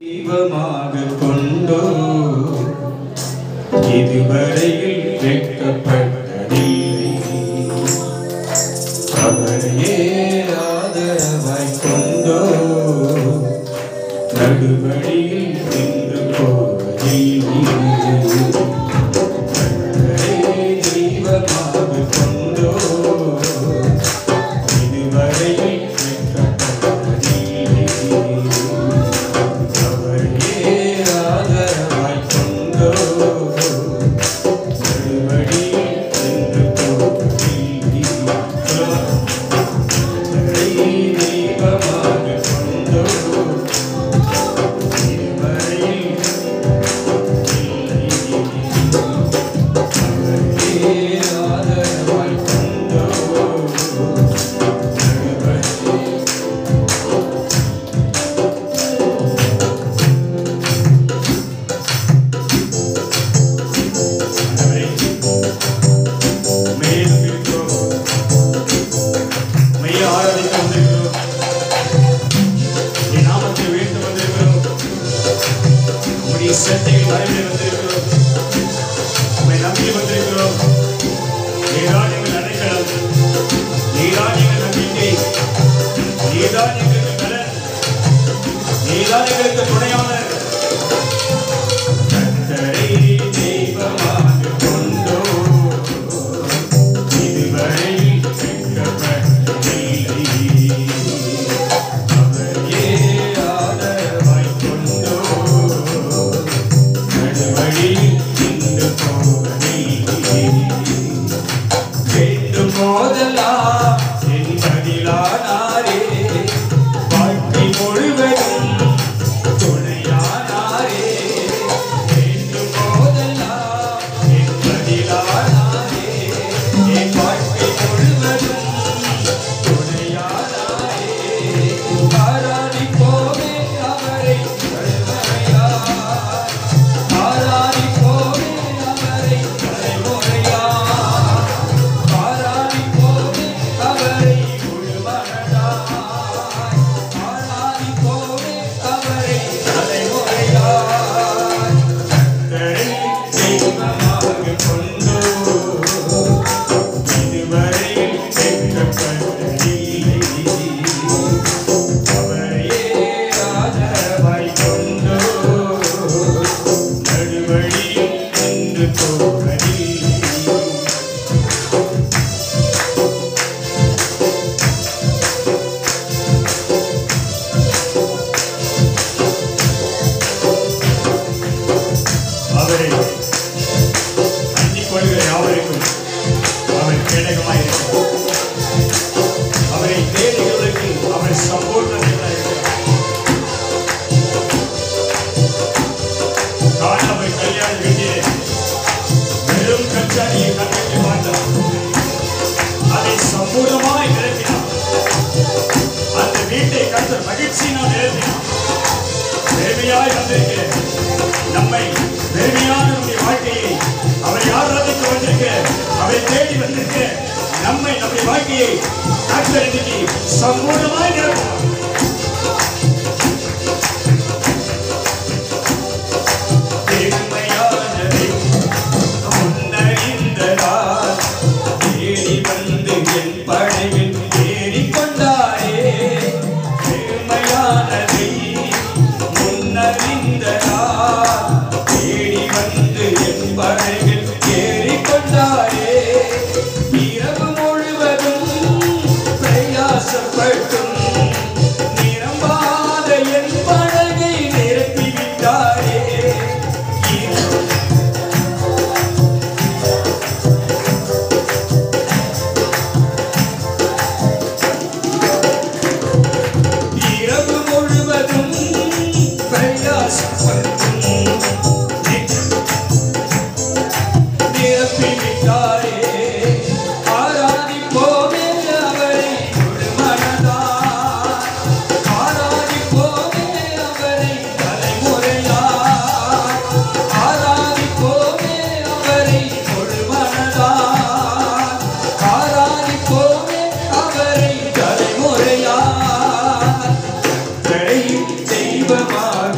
தெய்வமாக கொண்டோ இதுவரையில் வெட்கப்பட்டதில்லை. அவரையே ஆதரவாய் கொண்டோ நடுவழியில் நின்று போவதில்லை. தெய்வமாக கொண்டோ இதுவரையில் சட்டையில் வரைந்து வந்திருக்கிறோம். உம்மை நம்பி வந்திருக்கிறோம். நீதான் எங்கள் அடைக்கலம், நீதான் எங்கள் நம்பிக்கை, நீதான் எங்களுக்கு பலன், நீதான் எங்களுக்கு துணையாளர். கர்த்தரை தெய்வமாக கொண்டோ இதுவரையில் வெட்கப்பட்டதில்லை. அவரையே ஆதரவாய் கொண்டோ போதெல்லாம் என் பதிலானாரே, வாழ்க்கை முழுவதும் துணையானாரே. வேண்டும் போதெல்லாம் என் பதிலானாரே, என் வாழ்க்கை முழுவதும் துணையானாரே. ஆராதிப்போமே அவரை தலைமுறையாய், ஆராதிப்போமே அவரை தலைமுறையாய். அவரை அண்டிக் கொள்கிற யாவருக்கும் அவர் கேடகமாயிருக்கிறார். அவரை தேடுகிறவர்களுக்கு அவர் சம்பூர்ணமாயிருக்கிறார். காணவர் கல்யாண வீட்டிலே வெறும் கச்சாரியை கண்ணுக்கு பார்த்தார். அதை சம்பூர்ணமாய் நிரப்பினார். அந்த வீட்டை கர்த்தர் மகிழ்ச்சியினால் நிரப்பினார். பெருமையாய் வந்திருக்கிறேன். நம்மை பெருமையான நம்முடைய வாழ்க்கையை அவரை ஆராதிக்க வந்திருக்க, அவரை தேடி வந்திருக்க நம்மை நம்முடைய வாழ்க்கையை கர்த்தர் இன்னைக்கு சம்பூர்ணமாய் நிரப்புவார். பெருமையானதை முன்னறிந்ததால் தேடி வந்து என் படையில் ஏறிக்கொண்டாரே. பெருமையானதை முன்னறிந்ததால் தேடி வந்து என் படையில் ஏறிக்கொண்டாரே. இரவு முழுவதும் பிரயாசப்பட்டும் நிரம்பாத என் படகை நிரப்பிவிட்டாரே. இரவு முழுவதும் பிரயாசப்பட்டும் நிரப்பிவிட்டாரே. ஆராதிப்போமே அவரை முழு மனதாய், ஆராதிப்போமே அவரை தலைமுறையாய், ஆராதிப்போமே அவரை முழு மனதாய், ஆராதிப்போமே அவரை தலைமுறையாய். தெய்வமாக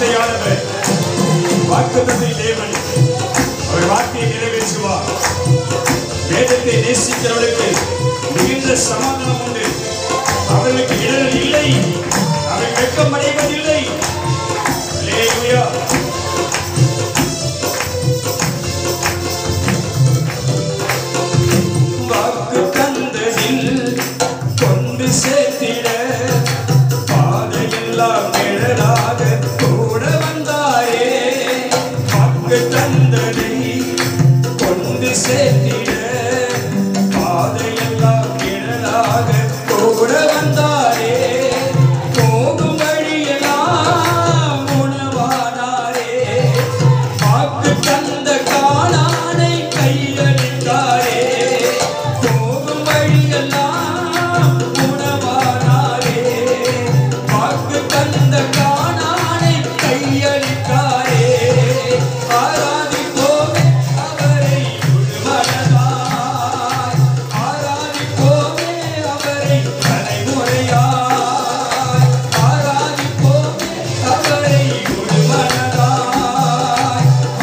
வார்த்தையாளர் வாக்குத்தத்தை தேவன் அவர் வார்த்தையை நிறைவேற்றுவார். வேதத்தை நேசிக்கிறவர்களுக்கு மிகுந்த சமாதானம் உண்டு. அவர்களுக்கு இடர்கள் இல்லை, அவர்கள் வெட்கம் அடைவதில்லை. அல்லேலூயா. வாக்கு தந்ததில் கொண்டு சேர்த்திட பாதையெல்லாம் நிழலாக கூட வந்தாரே. வாக்கு தந்ததை கொண்டு சேர்த்திட பாதையெல்லாம் நிழலாக கூட வந்தாரே. போகும் வழியெல்லாம் உணவானாரே. வாக்கு தந்த கானானை கையளித்தாரே. போகும் வழியெல்லாம் உணவானாரே. வாக்கு தந்த கானானை கையளித்தாரே. ஆராதிப்போமே அவரை முழுமனதாய். ஆராதிப்போமே அவரை தலைமுறையாய். ஆராதிப்போமே அவரை முழுமனதாய்.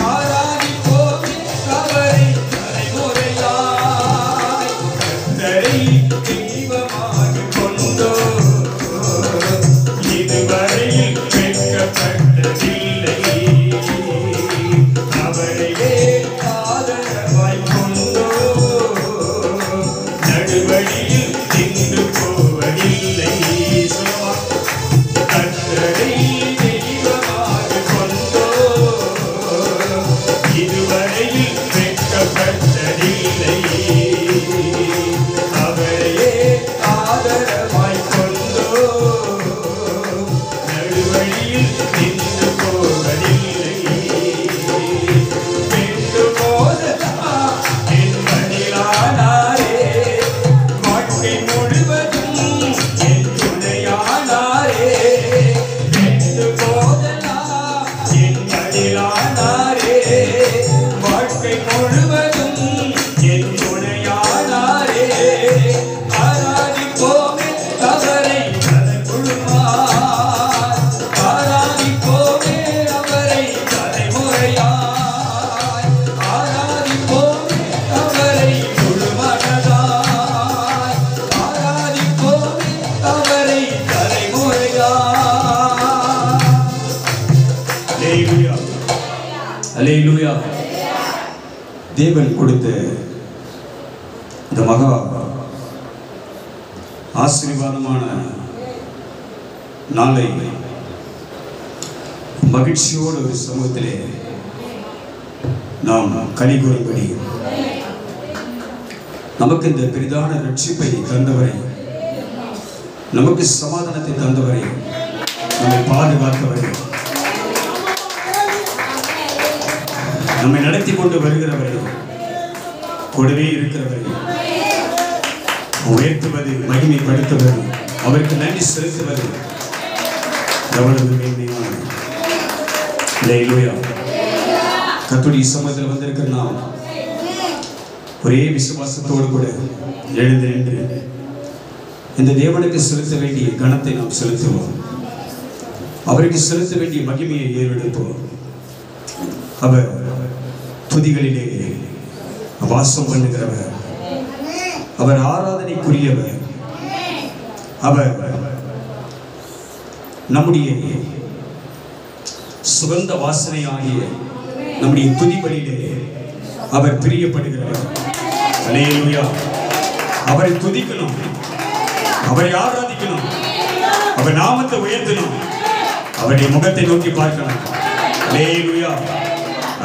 ஆராதிப்போமே அவரை தலைமுறையாய். கர்த்தரை தெய்வமாகக் கொண்டோ இதுவரையில் வெட்கப்பட்டதில்லை. அவரையே ஆதரவாய் கொண்டோ நடுவழியில் நின்று போவதில்லை. கர்த்தரை தெய்வமாகக் கொண்டோ இதுவரையில் வெட்கப்பட்டதில்லை. அவரையே ஆதரவாய் கொண்டோ நடுவழியில் நின்று போவதில்லை. வென்று போதெல்லாம் என் வழியானாரே. வாழ்க்கை முழுவதும் என் துணையானாரே. வென்று போதெல்லாம் என் வழியானாரே. வாழ்க்கை முழுவதும் என் துணையானாரே. ஆராதிப்போமே அவரை தலைமுழுமாய். ஆராதிப்போமே அவரை தலைமுறையாய். ஆராதிப்போமே அவரை முழுமனதாய். ஆராதிப்போமே அவரை தலைமுறையாய். அல்லேலூயா. அல்லேலூயா. தேவன் கொடுத்த இந்த மகா ஆசீர்வாதமான நாளை மகிழ்ச்சியோடு ஒரு சமூகத்திலே நாம் களி கூறும்படி நமக்கு இந்த பெரிதான ரட்சிப்பை தந்தவரை, நமக்கு சமாதானத்தை தந்தவரை, நம்மை பாதுகாத்தவரை, நம்மை நடத்தி கொண்டு வருகிறவரை, கூடவே இருக்கிறவரை உயர்த்துவது, மகிமைப்படுத்துவது, அவருக்கு நன்றி செலுத்துவது எவ்வளவு மேன்மையானது. அல்லேலூயா. கர்த்தருடைய சமூகத்தில் வந்திருக்கிற நாம் ஒரே விசுவாசத்தோடு கூட எழுந்து நின்று இந்த தேவனுக்கு செலுத்த வேண்டிய கணத்தை நாம் செலுத்துவோம். அவருக்கு செலுத்த வேண்டிய மகிமையை ஏறெடுப்போம். அவர் துதிகளிலே வாசம் பண்ணுகிறவர், அவர் ஆராதனைக்குரியவர், அவர் நம்முடைய சுகந்த வாசனை ஆகிய நம்முடைய துதிபலியிலே அவர் பிரியப்படுகிறவர். அல்லேலூயா. அவரை துதிக்கணும், அவரை ஆராதிக்கணும், அவர் நாமத்தை உயர்த்தணும், அவருடைய முகத்தை நோக்கி பார்க்கணும். அல்லேலூயா.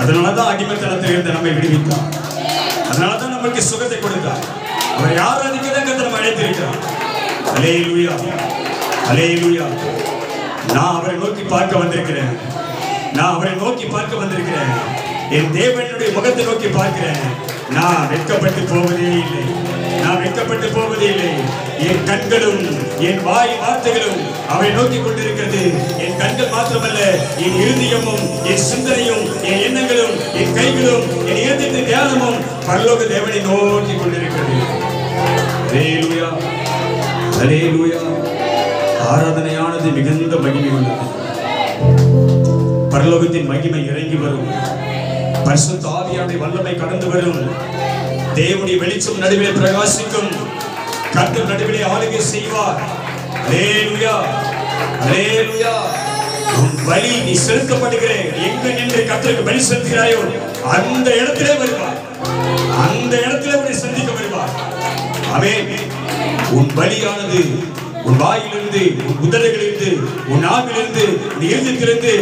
அதனாலதான் அடிமைத்தனத்தில் இருந்து நம்மை விடுவித்தார். அதனாலதான் நமக்கு சுகத்தை கொடுத்தார். அவரை ஆராதிக்கதான் நம்ம அழைத்திருக்கிறார். அல்லேலூயா. அல்லேலூயா. நான் அவரை நோக்கி பார்க்க வந்திருக்கிறேன். நான் அவரை நோக்கி பார்க்க வந்திருக்கிறேன். என் தேவனுடைய முகத்தை நோக்கி பார்க்கிறேன். நான் வெட்கப்பட்டு போவதே இல்லை. நான் வெட்கப்பட்டு போவதே இல்லை. என் கண்களும் என் வாய் வார்த்தைகளும் அவரை நோக்கி கொண்டிருக்கிறது. என் கண்கள் மாத்திரமல்ல, என் இருதயமும் என் சிந்தனையும் என் எண்ணங்களும் என் கைகளும் என் இருதயத்தின் தியானமும் பரலோக தேவனை நோக்கி கொண்டிருக்கிறது. அல்லேலூயா. அல்லேலூயா. ஆராதனையானது மிகுந்த மகிமை உள்ளது. பரலோகத்தின் மகிமை இறங்கி வரும். பரிசுத்த ஆவியானவருடைய வல்லமை கடந்து வரும். தேவனுடைய வெளிச்சம் நடுவிலே பிரகாசிக்கும். கர்த்தர் நடுவிலே ஆளுகை செய்வார். அல்லேலூயா, அல்லேலூயா. உன் பலி நீ செலுத்தப்படுகிற எங்க நின்று கர்த்தருக்கு பலி செலுத்துகிறாயோ அந்த இடத்திலே வருவார். அந்த இடத்திலே உன்னை சந்திக்க வருவார். ஆமென். உன் பலியானது உன் வாயிலிருந்து, உன் உதடுகளிலிருந்து, உன் நாவிலிருந்து, உன் இருதயத்திலிருந்து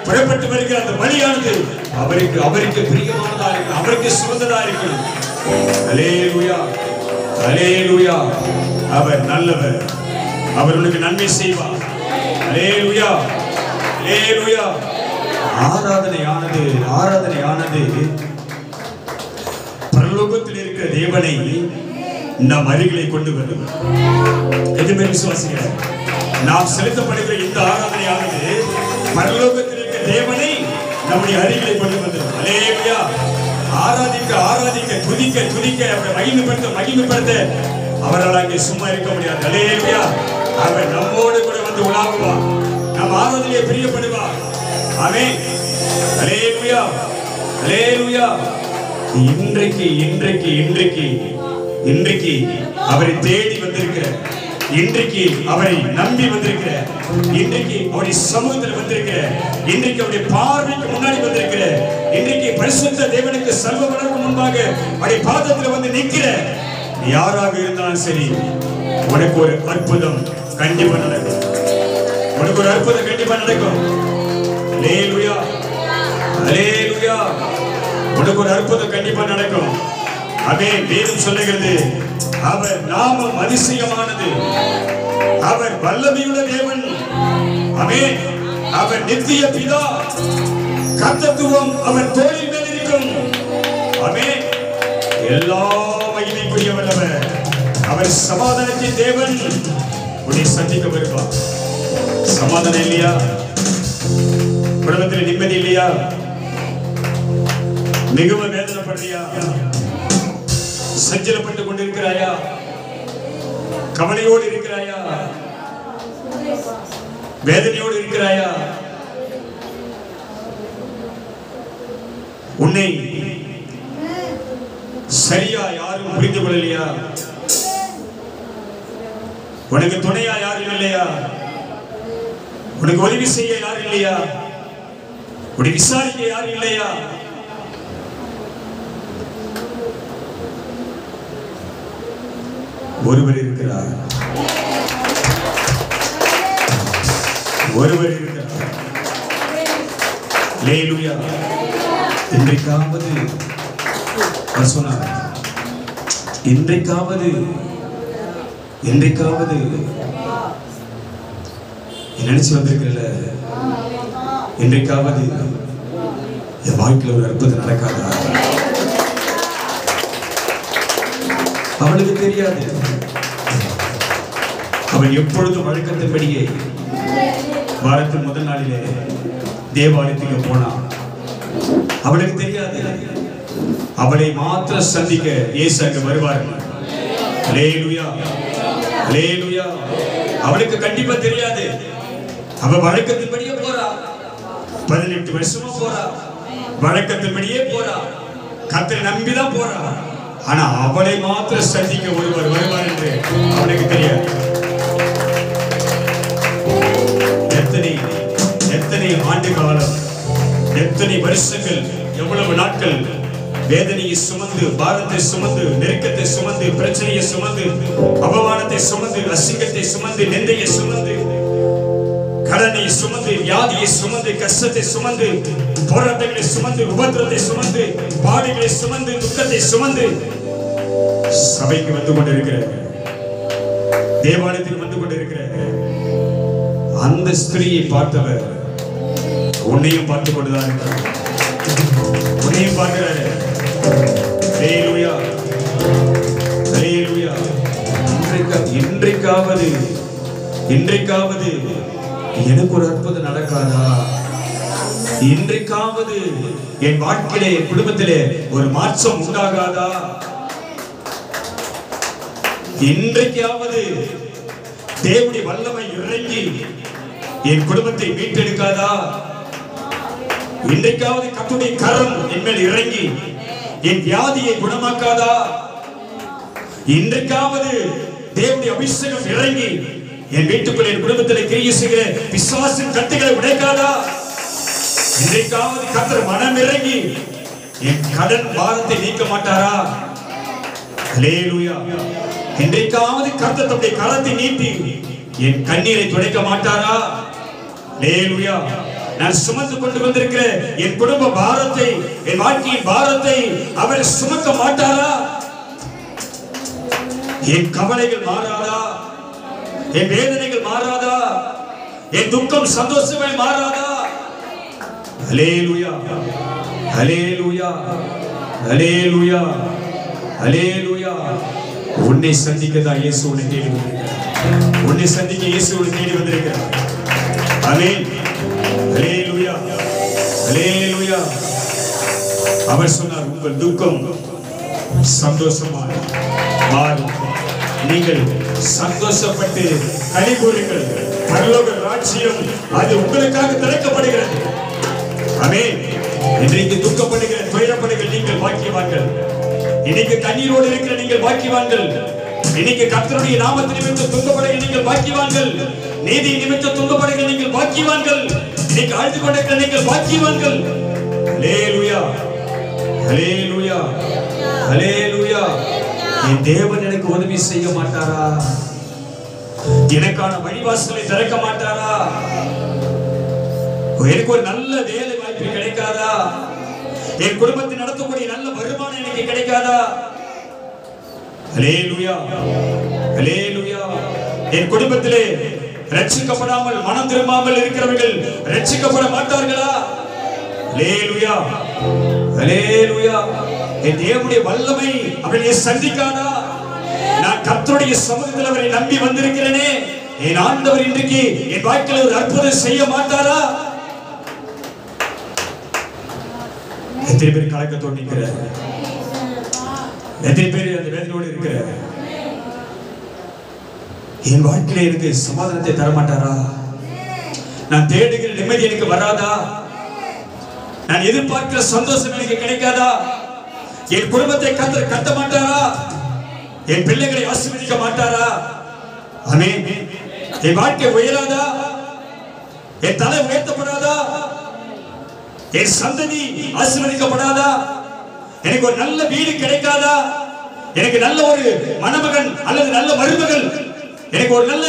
புறப்பட்டு வருகிற அந்த பலியானது அவருக்கு பிரியமானதா இருக்கணும், அவருக்கு சுகந்ததா இருக்கணும். அல்லேலூயா, அல்லேலூயா. அவர் நல்லவர். அவர் உனக்கு நன்மை செய்வார். அல்லேலூயா, அல்லேலூயா. ஆராதனையானது பரலோகத்தில் இருக்கிற தேவனை நம் அருகிலே கொண்டு வரும். எதுவுமே விசுவாசிகள், நாம் செலுத்தப்படுகிற இந்த ஆராதனையானது பரலோகத்தில் இருக்கிற தேவனை நம்முடைய அருகிலே கொண்டு வந்தது. அல்லேலூயா. ஆராதிக்க துதிக்க அவரை மகிமைப்படுத்த அவரால் அங்கே சும்மா இருக்க முடியாது. அல்லேலூயா. அவர் நம்மோடு கூட வந்து உலாவுவார். நம் ஆராதனையை பிரியப்படுவார். ஆமென். அல்லேலூயா, அல்லேலூயா. இன்றைக்கு அவரை தேடி வந்திருக்கிற, இன்றைக்கு அவரை நம்பி வந்திருக்கிற, இன்றைக்கு அவருடைய சமூகத்தில் வந்திருக்கிற, இன்றைக்கு அவருடைய பார்வைக்கு முன்னாடி வந்திருக்கிற, இன்றைக்கு பரிசுத்த தேவனுக்கு சர்வ வல்லமைக்கு முன்பாக அவருடைய பாதத்தில் வந்து நிற்கிற யாராக இருந்தாலும் சரி, உனக்கு ஒரு அற்புதம் கண்டிப்பா நடக்கும். உனக்கு ஒரு அற்புதம் கண்டிப்பா நடக்கும். அல்லேலூயா, அல்லேலூயா. உனக்கு ஒரு அற்புதம் கண்டிப்பா நடக்கும். ஆமென். வேதம் சொல்லுகிறது, அவர் நாமம் அதிசயமானது, அவர் வல்லமையுள்ள தேவன். ஆமென். அவர் நித்திய பிதா, கர்த்தத்துவம் அவர் தோளின் மேல் இருக்கும். ஆமென். எல்லா மகிமைக்குரியவர் அவர். அவர் சமாதானத்தின் தேவன். உன்னை சந்திக்க வருவார். சமாதானம் இல்லையா? குடும்பத்தில் நிம்மதி இல்லையா? மிகவும் வேதனைப்படுறியா? சஞ்சலப்பட்டு கொண்டிருக்கிறாயா? கவலையோடு இருக்கிறாயா? வேதனையோடு இருக்கிறாயா? உன்னை சரியா யாரும் புரிந்து கொள்ளலையா? உனக்கு துணையா யாரும் இல்லையா? உனக்கு உதவி செய்ய யாரும் இல்லையா? உன்னை விசாரிக்க யாரும் இல்லையா? ஒருவர் இருக்கிறார். அல்லேலூயா. இன்றைக்காவது நினைச்சு வந்திருக்கல, இன்றைக்காவது என் வாழ்க்கையில் ஒரு அற்புதம் நடக்காதா? அவளுக்கு தெரியாது. அவள் எப்பொழுதும் வழக்கத்தின்படியே வாரத்தின் முதல் நாளிலே தேவாலயத்துக்கு போனான். அவளுக்கு தெரியாது அவளை மாத்திர சந்திக்க இயேசு அங்க வருவார்கள். அல்லேலூயா, அல்லேலூயா. அவளுக்கு கண்டிப்பா தெரியாது. அவ வழக்கத்தின்படியே போறா. 18 வருஷமா போறா. வழக்கத்தின்படியே போறா. கர்த்தரை நம்பிதான் போறா. ஆனா அவளை மாத்திர சந்திக்க ஒருவர் வருவார் என்று அவனுக்கு தெரியாது. எத்தனை ஆண்டு காலம், எத்தனை வருஷங்கள், எவ்வளவு நாட்கள் வேதனையை சுமந்து, பாரத்தை சுமந்து, நெருக்கத்தை சுமந்து, பிரச்சனையை சுமந்து, அவமானத்தை சுமந்து, அசிங்கத்தை சுமந்து, நிந்தையை சுமந்து, கடனை சுமந்து, வியாதியை சுமந்து, கஷ்டத்தை சுமந்து, போராட்டங்களை சுமந்து, உபத்திரத்தை சுமந்து, பாடுகளை சுமந்து, துக்கத்தை சுமந்து சபைக்கு வந்து கொண்டிருக்கிற, தேவாலயத்தில் வந்து கொண்டிருக்கிற அந்த ஸ்திரியை பார்த்தவர் உன்னையும் பார்த்து கொண்டுதான் இருக்கிறார். உன்னையும் பார்க்கிறாரு. அல்லேலூயா, அல்லேலூயா. இன்றைக்காவது எனக்கு ஒரு அற்புதம் நடக்காதா? இன்றைக்காவது என் வாழ்க்கையிலே, குடும்பத்திலே ஒரு மாற்றம் உண்டாகாதா? இன்றைக்காவது தேவனுடைய வல்லமை இறங்கி என் குடும்பத்தை மீட்டெடுக்காதா? இன்றைக்காவது கர்த்தருடைய கரம் என் மேல் இறங்கி என் வியாதியை குணமாக்காதா? இன்றைக்காவது தேவனுடைய அபிஷேகம் இறங்கி என் வீட்டுக்குள் என் குடும்பத்தில் கிரியை செய்கிற பிசாசின் கட்டுகளை உடைக்காதா? இன்றைக்காவது கர்த்தர் மனம் இறங்கி என் கடன் பாரத்தை நீக்க மாட்டாரா? ஹல்லேலூயா. இன்றைக்காவது கர்த்தர் தம்முடைய கரத்தை நீட்டி என் கண்ணீரை துடைக்க மாட்டாரா? ஹல்லேலூயா. நான் சுமந்து கொண்டு வந்திருக்கிற என் குடும்ப பாரத்தை, என் வாழ்க்கையின் பாரத்தை அவர் சுமக்க மாட்டாரா? என் கவலைகள் மாறாதா? என் வேதனைகள் மாறாதா? என் துக்கம் சந்தோஷமாய் மாறாதா? ஹல்லேலூயா, ஹல்லேலூயா, ஹல்லேலூயா, ஹல்லேலூயா. உன்னை சந்திக்க தான் இயேசு உன்னை தேடி வந்திருக்கிறார். உன்னை சந்திக்க இயேசு உன்னை தேடி வந்திருக்கிறார். ஆமென். ஹல்லேலூயா, ஹல்லேலூயா. அவர் சொன்னார், உங்கள் துக்கம் சந்தோஷமாய் மாறும். நீங்கள் சந்தோஷப்பட்டு களிகூறுங்கள், பரலோக ராஜ்யம் அது உங்களுக்காக திறக்கப்படுகிறது. ஆமென். இன்றைக்கு துக்கப்படுகிற, துயரப்படுகிற நீங்கள் பாக்கியவான்கள். இன்னைக்கு கண்ணீரோடு இருக்கிற நீங்கள் பாக்கியவான்கள். இன்னைக்கு கர்த்தருடைய நாமத்தின் நிமித்தம் துன்பப்படுகிற நீங்கள் பாக்கியவான்கள். நீதி நிமித்தம் துன்பப்படுகிற நீங்கள் பாக்கியவான்கள். இன்னைக்கு அழுது கொண்டிருக்கிற நீங்கள் பாக்கியவான்கள். ஹல்லேலூயா, ஹல்லேலூயா, ஹல்லேலூயா. என் தேவன் எனக்கு உதவி செய்ய மாட்டாரா? எனக்கான வழிவாசலை திறக்க மாட்டாரா? எனக்கு ஒரு நல்ல வேலை வாய்ப்பு கிடைக்காதா? என் குடும்பத்தை நடத்தக்கூடிய நல்ல வருமானம் எனக்கு கிடைக்காதா? ஹல்லேலூயா, ஹல்லேலூயா. என் குடும்பத்திலே ரட்சிக்கப்படாமல் மனம் திரும்பாமல் இருக்கிறவர்கள் ரட்சிக்கப்பட மாட்டார்களா? ஹல்லேலூயா, ஹல்லேலூயா. என் தேவனுடைய வல்லமை அவர்களை சந்திக்காதா? நான் கர்த்தருடைய சமூகத்தில் அவரை நம்பி வந்திருக்கிறேனே, என் ஆண்டவர் இன்றைக்கு என் வாழ்க்கையில் ஒரு அற்புதம் செய்ய மாட்டாரா? எத்தனை பேர் கலக்கத்தோடு நிற்கிறார்? எத்தனை பேர் அந்த வேதனையோடு இருக்கிறார்? என் வாழ்க்கையில எனக்கு சமாதானத்தை தரமாட்டாரா? நான் தேடுகிற நிம்மதி எனக்கு வராதா? நான் எதிர்பார்க்கிற சந்தோஷம் எனக்கு கிடைக்காதா? என் குடும்பத்தை கர்த்தர் கட்ட மாட்டாரா? என் பிள்ளைகளை ஆசீர்வதிக்க மாட்டாரா? ஆமென். என் வாழ்க்கை உயராதா? என் தலை உயர்த்தப்படாதா? என் சந்ததி ஆசீர்வதிக்கப்படாதா? எனக்கு ஒரு நல்ல வீடு கிடைக்காதா? எனக்கு நல்ல ஒரு மணமகன் அல்லது நல்ல மருமகள், எனக்கு ஒரு நல்ல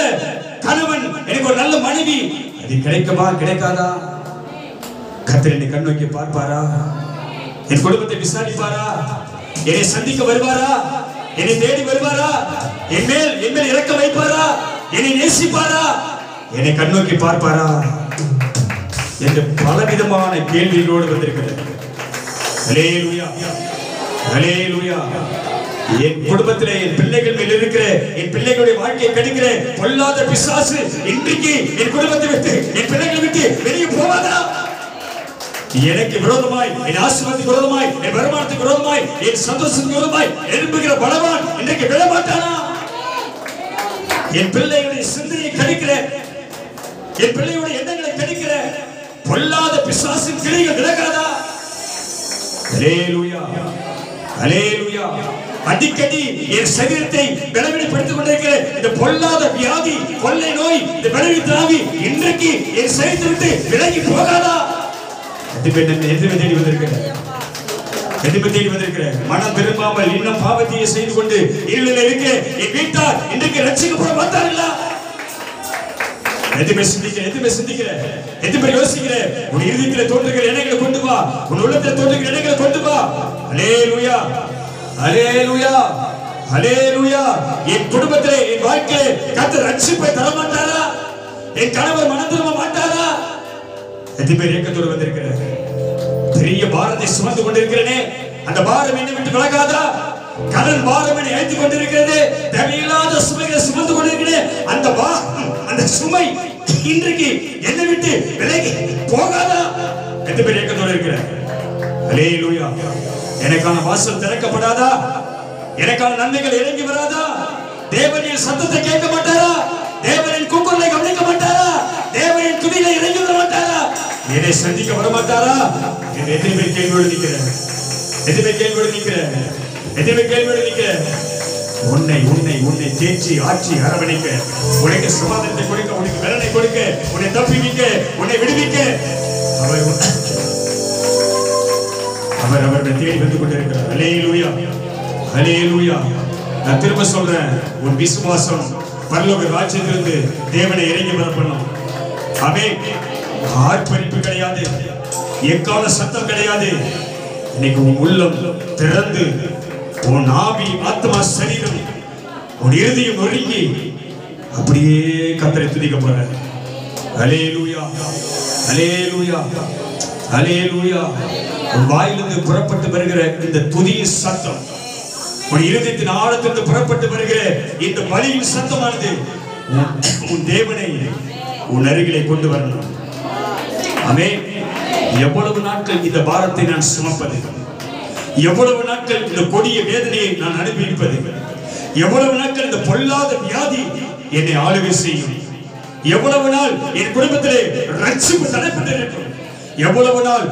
கணவன், எனக்கு ஒரு நல்ல மனைவி, அது கிடைக்குமா கிடைக்காதா? கர்த்தர் என்னை கண்ணோக்கி பார்ப்பாரா? என் குடும்பத்தை விசாரிப்பாரா? என்னை சந்திக்க வருவாரா? என்னை தேடி வருவாரா? என் மேல் இறக்க வைப்பாரா? என்னை நேசிப்பாரா? என்னை கண்ணோக்கி பார்ப்பாரா என்று பலவிதமான கேள்விகளோடு வந்திருக்கிறது. ஹல்லேலூயா, ஹல்லேலூயா. என் குடும்பத்திலே என் பிள்ளைகள் மேல் இருக்கிற, என் பிள்ளைகளுடைய வாழ்க்கையை கெடுக்கிற பொல்லாத பிசாசு இன்றைக்கு என் குடும்பத்தை விட்டு, என் பிள்ளைகளை விட்டு வெளியே போவாதா? எனக்கு விரோதமாய், என் ஆசீர்வாதத்துக்கு விரோதமாய், என் வருமானத்துக்கு விரோதமாய், என் சந்தோஷத்துக்கு விரோதமாய் எழும்புகிற பலவான் இன்றைக்கு விட மாட்டானா? என் பிள்ளைகளுடைய சிந்தனையை கெடுக்கிற, என் பிள்ளைகளுடைய எண்ணங்களை கெடுக்கிற பொல்லாத பிசாசின் கிளைகள் விலகாதா? ஹல்லேலூயா, ஹல்லேலூயா. அடிக்கடி என் சரீரத்தை பலவீனப்படுத்திக் கொண்டிருக்கிற இந்த பொல்லாத வியாதி, கொள்ளை நோய், இந்த பலவீன ஆவி இன்றைக்கு என் சரீரத்தை விட்டு விலகி போகாதா? எதுவுமே தேடி வந்திருக்கிற மனம் திரும்பாமல் இன்னும் பாவத்தையே செய்து கொண்டு இருளில் இருக்க என் வீட்டார் இன்றைக்கு ரட்சிக்கப்பட மாட்டார்களா? எதுவுமே சிந்திக்கிற, எதுவுமே யோசிக்கிற, உன் இருதயத்தில் தோன்றுகிற எண்ணங்களை கொண்டு வா, உன் உள்ளத்தில் தோன்றுகிற எண்ணங்களை கொண்டு வா. ஹல்லேலூயா, ஹல்லேலூயா, ஹல்லேலூயா. என் குடும்பத்திலே, என் வாழ்க்கையிலே கர்த்தர் ரட்சிப்பை தர மாட்டாரா? என் கணவர் மனம் திரும்ப மாட்டாரா? எத்தனை பேர் ஏக்கத்தோடு வந்திருக்கிறார்? பெரிய பாரத்தை சுமந்து கொண்டிருக்கிறேனே, அந்த பாரம் என்னை விட்டு விலகாதா? கடன் பாரம் என்னை அழைத்துக் கொண்டிருக்கிறது, தேவையில்லாத சுமைகளை சுமந்து கொண்டிருக்கிறேன், அந்த சுமை இன்றைக்கு என்னை விட்டு விலகி போகாதா? எத்தனை பேர் ஏக்கத்தோடு இருக்கிறார்? ஹல்லேலூயா. எனக்கான வாசல் திறக்கப்படாதா? எனக்கான நன்மைகள் இறங்கி வராதா? தேவனின் சத்தத்தை கேட்க மாட்டாரா? தேவனின் கூக்குரலை கவனிக்க மாட்டாரா? தேவனின் துதிகளை இறங்கி வர மாட்டாரா? என்னை சந்திக்க வரமாட்டாரா என்று எத்தனை பேர் கேள்வியோடு நிற்கிறேன்? எத்தனை பேர் கேள்வியோடு நிற்கிறேன்? எத்தனை பேர் கேள்வியோடு நிற்கிறேன்? உன்னை உன்னை உன்னை தேற்றி ஆட்சி அரவணைக்க, உனக்கு சமாதானத்தை கொடுக்க, உனக்கு பலனை கொடுக்க, உன்னை தப்பிக்க, உன்னை விடுவிக்க அவர் அவரை தேடி வந்து கொண்டிருக்கிறார். அல்லேலூயா, அல்லேலூயா. நான் திரும்ப சொல்றேன், உன் விசுவாசம் பரலோக ராஜ்யத்திலிருந்து தேவனை இறங்கி வர பண்ணும். ஆமென். ஆர்ப்பரிப்பு கிடையாது, எக்கால சத்தம் கிடையாது. இன்னைக்கு உன் உள்ளம் திறந்து, உன் ஆவி, ஆத்மா, சரீரம், உன் இருதயம் ஒருங்கி அப்படியே கர்த்தரை துதிக்க போற. அல்லேலூயா, அல்லேலூயா, அல்லேலூயா. உன் வாயிலிருந்து புறப்பட்டு வருகிற இந்த துதியின் சத்தம், உன் இருதயத்தின் ஆழத்திலிருந்து புறப்பட்டு வருகிற இந்த பலியின் சத்தமானது உன் தேவனை உன் அருகிலே கொண்டு வரணும். ஆமென். எவ்வளவு நாட்கள் இந்த பாரத்தை நான் சுமப்பது, எவ்வளவு நாட்கள் இந்த கொடிய வேதனையை நான் அனுபவிப்பது, எவ்வளவு நாட்கள் இந்த பொல்லாத வியாதி என்னை ஆளுகை செய்யும், எவ்வளவு நாள் என் குடும்பத்திலே ரட்சிப்பு தடைப்பட்டிருக்கும், எவ்வளவு நாள்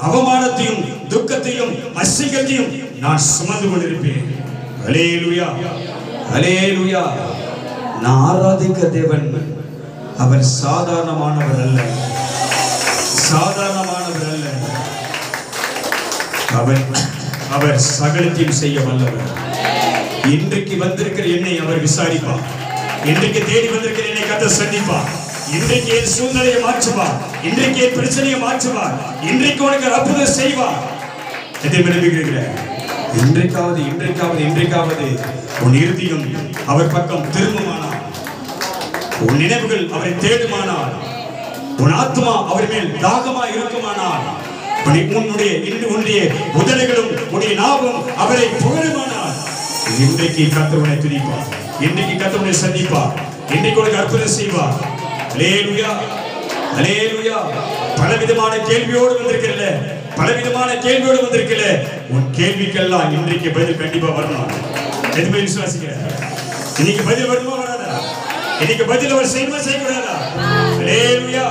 அவமானத்தையும் துக்கத்தையும் அசிங்கத்தையும் நான் சுமந்து கொண்டிருப்பேன். அல்லேலூயா, அல்லேலூயா. நான் ஆராதிக்க தேவன் அவர் சாதாரணமானவர் அல்ல, சாதாரணமானவர் அல்ல. அவர் சகலத்தையும் செய்ய வல்லவர். இன்றைக்கு வந்திருக்கிற என்னை அவர் விசாரிப்பார். இன்றைக்கு தேடி வந்திருக்கிற என்னை கர்த்தர் சந்திப்பார். இன்றைக்கு என் சூழ்நிலையை மாற்றுவார். இன்றைக்கு என் பிரச்சனையை மாற்றுவார். இன்றைக்கு உனக்கு அற்புதம் செய்வார். எதை விரும்புகிறீர்கள்? இன்றைக்காவது இன்றைக்காவது இன்றைக்காவது உன் இருதயம் அவர் பக்கம் திரும்புமானால், உன் நினைவுகள் அவரை தேடுமானால், உன் ஆத்மா அவர் மேல் தாகமா இருக்குமானால், உன்னுடைய உதடுகளும் உன்னுடைய நாவும் அவரை புகழுமானால், இன்றைக்கு கர்த்தர் உன்னை துதிப்பார். இன்றைக்கு கர்த்தர் உன்னை சந்திப்பார். இன்றைக்கு உனக்கு அற்புதம் செய்வார். அல்லேலூயா, அல்லேலூயா. பலவிதமான கேள்வியோடு வந்திருக்கல, பலவிதமான கேள்வியோடு வந்திருக்கல. உன் கேள்விக்கெல்லாம் இன்றைக்கு பதில் கண்டிப்பா வரணும். எதுவுமே விசுவாசிக்கிற இன்னைக்கு பதில் வருமா வராதா? இன்னைக்கு பதில் அவர் செய்யுமா செய்யக்கூடாதா? அல்லேலூயா,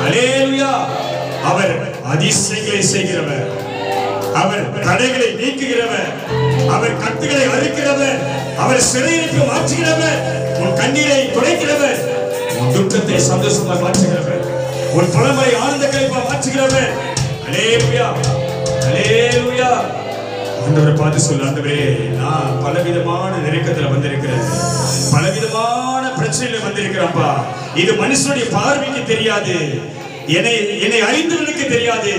அல்லேலூயா. அவர் அதிசயங்களை செய்கிறவர், அவர் தடைகளை நீக்குகிறவர், அவர் கட்டுகளை அறுக்கிறவர், அவர் சிறையிற்கு மாற்றுகிறவர், உன் கண்ணீரை துடைக்கிறவர், உன் துக்கத்தை சந்தோஷமாக மாற்றுகிறவர், உன் பழமை ஆனந்த கழிப்பா மாற்றுகிறவர். அல்லேலூயா, அல்லேலூயா. ஆண்டவரை பார்த்து சொல்லு, ஆண்டவரே நான் பலவிதமான நெருக்கத்துல வந்திருக்கிறேன், பலவிதமான பிரச்சனையில வந்திருக்கிறேன்ப்பா. இது மனுஷனுடைய பார்வைக்கு தெரியாது, என்னை அறிந்தவனுக்கு தெரியாது,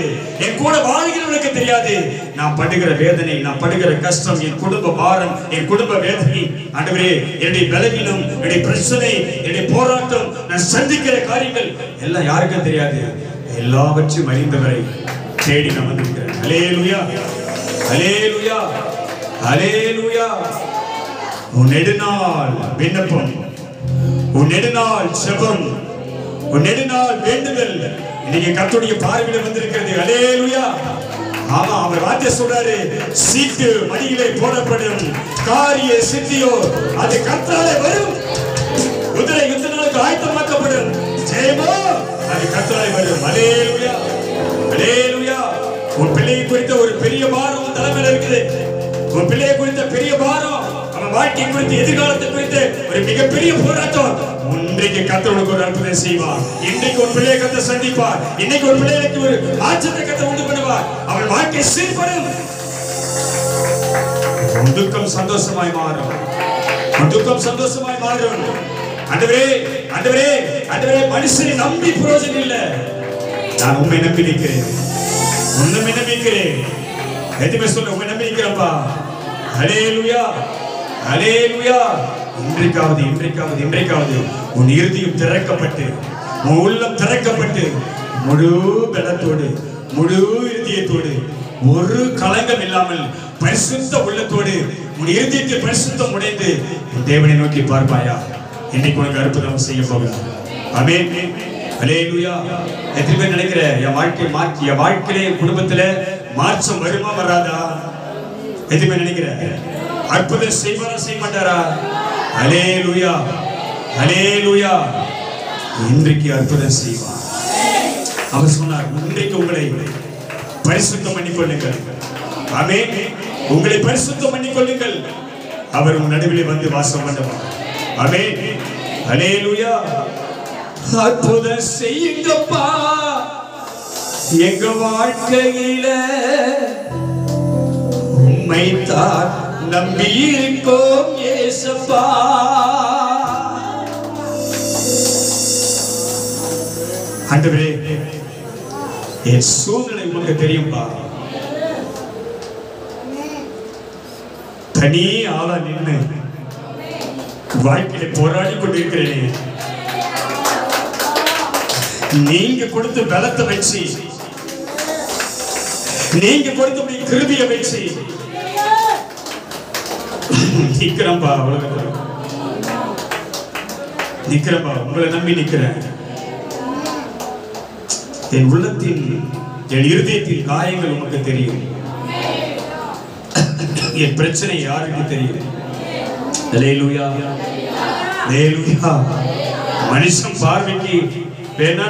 என் கூட வாழ்கிறவனுக்கு தெரியாது. நான் படுகிற வேதனை, நான் படுகிற கஷ்டம், என் குடும்ப பாரம், என் குடும்ப வேதனை, ஆண்டவரே என்னுடைய பலவீனம், என்னுடைய பிரச்சனை, என்னுடைய போராட்டம், நான் சந்திக்கிற காரியங்கள் எல்லாம் யாருக்கும் தெரியாது. எல்லாவற்றையும் அறிந்தவரை தேடி நான் வந்திருக்கிறேன். அல்லேலூயா, அல்லேலூயா, அல்லேலூயா. உன் நெடுநாள் விண்ணப்பம், உன் நெடுநாள் ஜெபம், உன் நெடுநாள் வேண்டுதல் இன்னைக்கு கர்த்தருடைய பார்வையில வந்திருக்கிறது. அல்லேலூயா. ஆமா, அவர் வார்த்தை சொல்றாரு, சீட்டு மடியிலே போடப்படும், காரிய சித்தியோ அது கர்த்தராலே வரும். குதிரை யுத்த நாளுக்கு ஆயத்தமாக்கப்படும், ஜெயமோ அது கர்த்தராலே வரும். அல்லேலூயா, அல்லேலூயா. உன் பிள்ளையை குறித்த ஒரு பெரிய பாரம் உன் தலைமையில இருக்குது. உன் பிள்ளையை குறித்த பெரிய பாரம், அவன் வாழ்க்கை குறித்து, எதிர்காலத்தை குறித்து ஒரு மிகப்பெரிய போராட்டம். இன்றைக்கு கர்த்தர் உனக்கு ஒரு அற்புதம் செய்வார். இன்றைக்கு ஒரு பிள்ளையை கர்த்தர் சந்திப்பார். இன்னைக்கு ஒரு பிள்ளைக்கு ஒரு மாற்றத்தை கர்த்தர் உண்டு பண்ணுவார். அவன் வாழ்க்கை சீர்படும். உன் துக்கம் சந்தோஷமாய் மாறும், உன் துக்கம் சந்தோஷமாய் மாறும். ஆண்டவரே, ஆண்டவரே, ஆண்டவரே, மனுஷனை நம்பி பிரயோஜனம் இல்லை. நான் உண்மை நம்பி நிற்கிறேன், உண்மை நம்பிக்கிறேன். எதுவுமே சொல்ல உண்மை நம்பி நிற்கிறப்பா. அல்லேலூயா, அல்லேலூயா. இன்றைக்காவது இன்றைக்காவது இன்றைக்காவது உன் இருதயம் திறக்கப்பட்டு, உன் உள்ளம் திறக்கப்பட்டு, முழு பலத்தோடு, முழு இருதயத்தோடு, ஒரு களங்கம் இல்லாமல் பரிசுத்த உள்ளத்தோடு உன் இருதயத்தில் பரிசுத்தம் உடைந்து உன் தேவனை நோக்கி பார்ப்பாயா? இன்னைக்கு உனக்கு அற்புதம் செய்ய போகிறார். ஆமென், அல்லேலூயா. எத்தனை பேர் நினைக்கிற என் வாழ்க்கை மாற்றி, என் வாழ்க்கையில, என் குடும்பத்துல மாற்றம் வருமா வராதா? எத்தனை பேர் நினைக்கிற அற்புதம் செய்வாரா செய்ய மாட்டாரா? அல்லேலூயா, அல்லேலூயா. இன்றைக்கு அற்புதம் செய்வார். அவர் சொன்னார், இன்றைக்கு உங்களை பரிசுத்தம் பண்ணிக்கொள்ளுங்கள். ஆமென். உங்களை பரிசுத்தம் பண்ணிக்கொள்ளுங்கள். அவர் உங்கள் நடுவிலே வந்து வாசம் பண்ணுவார். ஆமென். ஹல்லேலூயா. அற்புதம் செய்யுங்கப்பா எங்க வாழ்க்கையில, உம்மைத்தான் நம்பி இருக்கோம் இயேசப்பா. ஆண்டவரே, என் சூழ்நிலை உமக்கு தெரியும்பா. தனி ஆளா நின்று வாழ்க்கையில போராடி கொண்டிருக்கிறேனே, நீங்க கொடுத்த பலத்தை வச்சு, நீங்க கொடுத்த கிருபையை வச்சு நிக்கிறம்பா. நிக்கிறம்பா, உங்களை நம்பி நிக்கிறேன். என் உள்ளத்தின், என் இருதயத்தின் காயங்கள் உமக்கு தெரியும். என் பிரச்சனை யாருக்கு தெரியும்? அல்லேலூயா, அல்லேலூயா. மனுஷன் பார்வைக்கு வேணா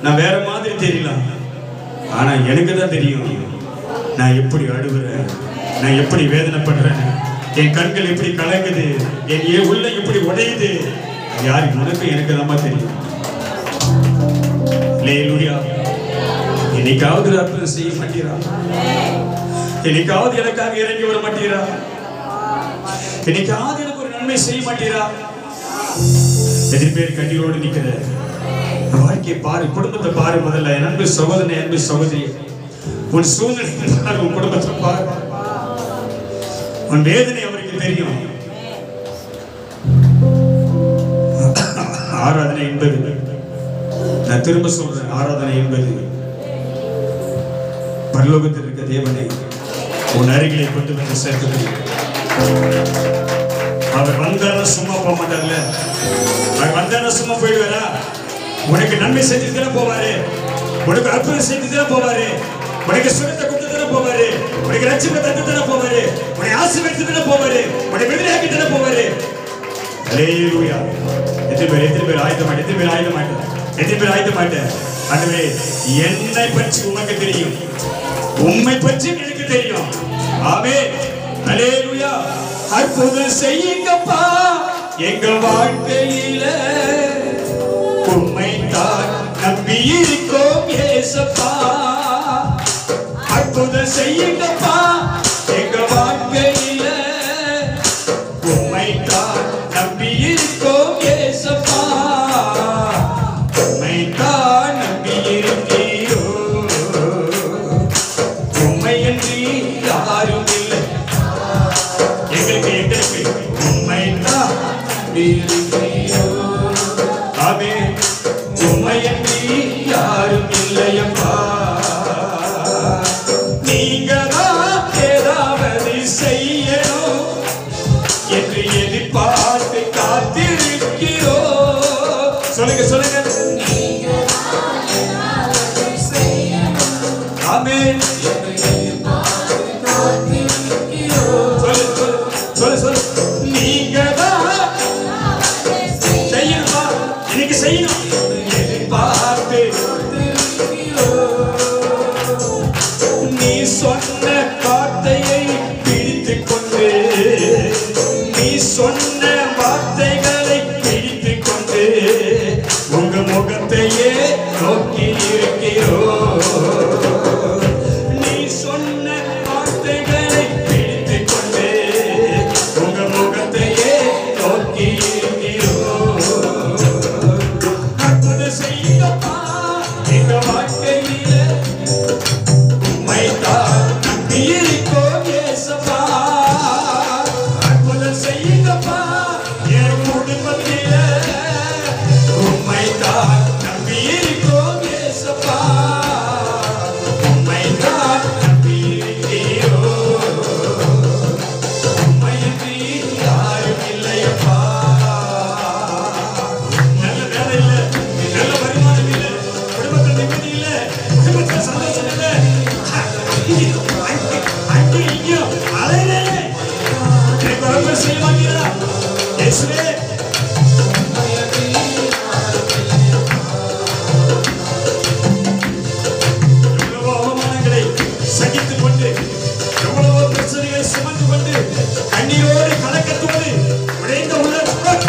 நான் வேற மாதிரி தெரியலாம், ஆனா எனக்கு தான் தெரியும் நான் எப்படி அழுகுறேன், நான் எப்படி வேதனைப்படுறேன், என் கண்கள் எப்படி கலங்குது, என் உள்ள எப்படி உடையுது. யாருக்கு? உனக்கு எனக்கு தான் தெரியும். அல்லேலூயா. என்னைக்காவது அற்புதம் செய்ய மாட்டீரா? என்னைக்காவது எனக்காக இறங்கி வர மாட்டீரா? என்னைக்காவது எனக்கு ஒரு நன்மை செய்ய மாட்டீரா? எத்தனை பேர் கண்ணீரோடு நிக்கிற வாழ்க்கையை பாரு, குடும்பத்தை பாரு. முதல்ல என் அன்பு சகோதரனே, அன்பு சகோதரி, உன் சூழ்நிலை பாரு, உன் குடும்பத்தை பாரு, உன் வேதனை அவருக்கு தெரியும். ஆராதனை என்பது, நான் திரும்ப சொல்றேன், ஆராதனை என்பது பரலோகத்தில் இருக்க தேவனை உன் அருகிலே கொண்டு வந்து சேர்க்கிறது. அவர் வந்தாலும் சும்மா போக மாட்டார்ல. அவர் வந்தாலும் சும்மா போயிடுவாரா? உனக்கு நன்மை செஞ்சுட்டு தானே போவாரு, உனக்கு அற்புதம் செஞ்சுட்டு தானே போவாரு, உனக்கு சுகத்தை கொடுத்து தானே போவாரு, உனக்கு ரட்சிப்பை தந்து தானே போவாரு, உன்னை ஆசீர்வதித்து தானே போவாரு, உன்னை விடுதலையாக்கி தானே போவாரு. அல்லேலூயா. எத்தனை பேர் ஆயுதமாட்டேன், எத்தனை பேர் ஆயுதமாட்டேன், எத்தனை பேர் ஆயுதமாட்டேன். ஆண்டவரே, என்னை பற்றி உமக்கு தெரியும், உம்மை பற்றி எனக்கு தெரியும். ஆமென். அல்லேலூயா. அற்புதம் செய்யுங்கப்பா எங்க வாழ்க்கையில, உம்மைத்தான் நம்பி இருக்கோம் இயேசப்பா. அற்புதம் செய்யுங்கப்பா எங்க வாழ்க்கையில, உம்மைத்தான் நம்பி இருக்கோம் இயேசப்பா. உம்மைத்தான் நம்பி இருக்கீரோ, உம்மையன்றி யாரும் இல்லை எங்களுக்கு. உம்மைத்தான் நம்பி இருக்கீரோ. ஆமென். உம்மையன்றி யாரும் இல்லையப்பா. நீங்க தான் ஏதாவது செய்யணும் என்று எதிர்பார்த்து காத்திருக்கிறோ. சொல்லுங்க, சொல்லுங்க. ஆமென். சொல்லு, சொல்லு. நீங்க தான் செய்யணுமா? இன்னைக்கு செய்யணும் எதிர்பார்த்து. நீ சொன்ன வார்த்தையை பிடித்துக் கொண்டு, நீ சொன்ன வார்த்தைகளை பிடித்துக் கொண்டு, உங்க முகத்தையே நோக்கி இருக்கிறோ. கத்துவது உடைந்த உள்ளத்துடன்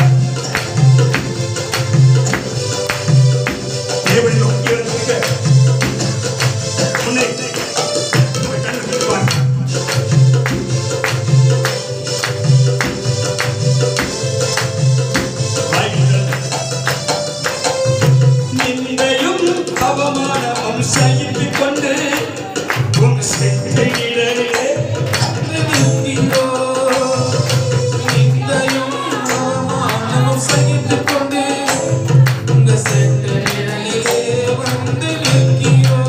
தேவனை நோக்கி இருக்க முன்னே கண்ணு திறப்பார். நிந்தையும் அவமானமும் சகித்துக் கொண்டு உம் செட்டையிலே நிற்கிறோ. நிந்தையும் அவமானமும் சகித்துக் கொண்டு உங்க செட்டையிலே வந்து நிற்கிறோ.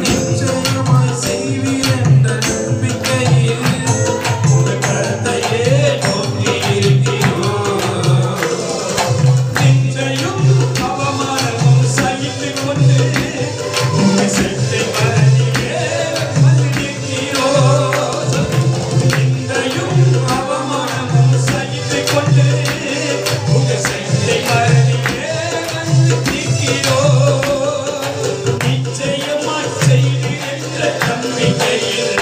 நிச்சயமாய் செய்வீர் என்ற நம்பிக்கையில் உங்க கருத்தையே நோக்கி இருக்கிறோம். நிந்தையும் அவமானமும் சகித்துக் கொண்டு உங்க செட்டை மரணிலே வந்து நிற்கிறோம். நிந்தையும் அவமானமும் சகித்துக் கொண்டு உங்க செட்டை மரணிலே வந்து நிற்கிறோம். நிச்சயமாய் செய்வீர் என்ற நம்பிக்கையில்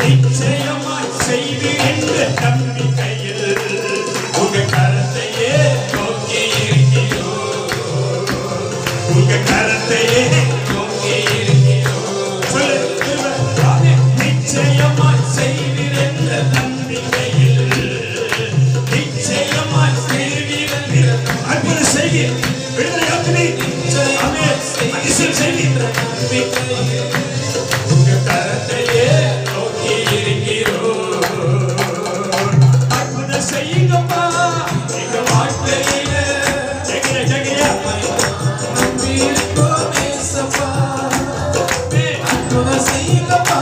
நிச்சயமாய் செய்வீர் என்ற நம்பிக்கையில் உங்க கரத்தையே நோக்கி இருக்கிறோம். உங்க கரத்தையே நோக்கி இருக்கிறோம். சொல்லு திரும்ப. ஆமென். நிச்சயமாய் செய்வீர் என்ற நம்பிக்கையில் நிச்சயமாய் செய்வீர் என்ற அற்புதம் செய்வீர். விடுதலையாக்குவீர். ஆமென். அதிசயம் செய்வீர். நம்பிக்கையில் உங்க கரத்தையே நோக்கி இருக்கிறோம். அற்புதம் செய்யுங்கப்பா எங்க வாழ்க்கையில. ஜெகரியா நம்பி இருக்கோம் ஏசப்பா. அற்புதம் செய்யுங்கப்பா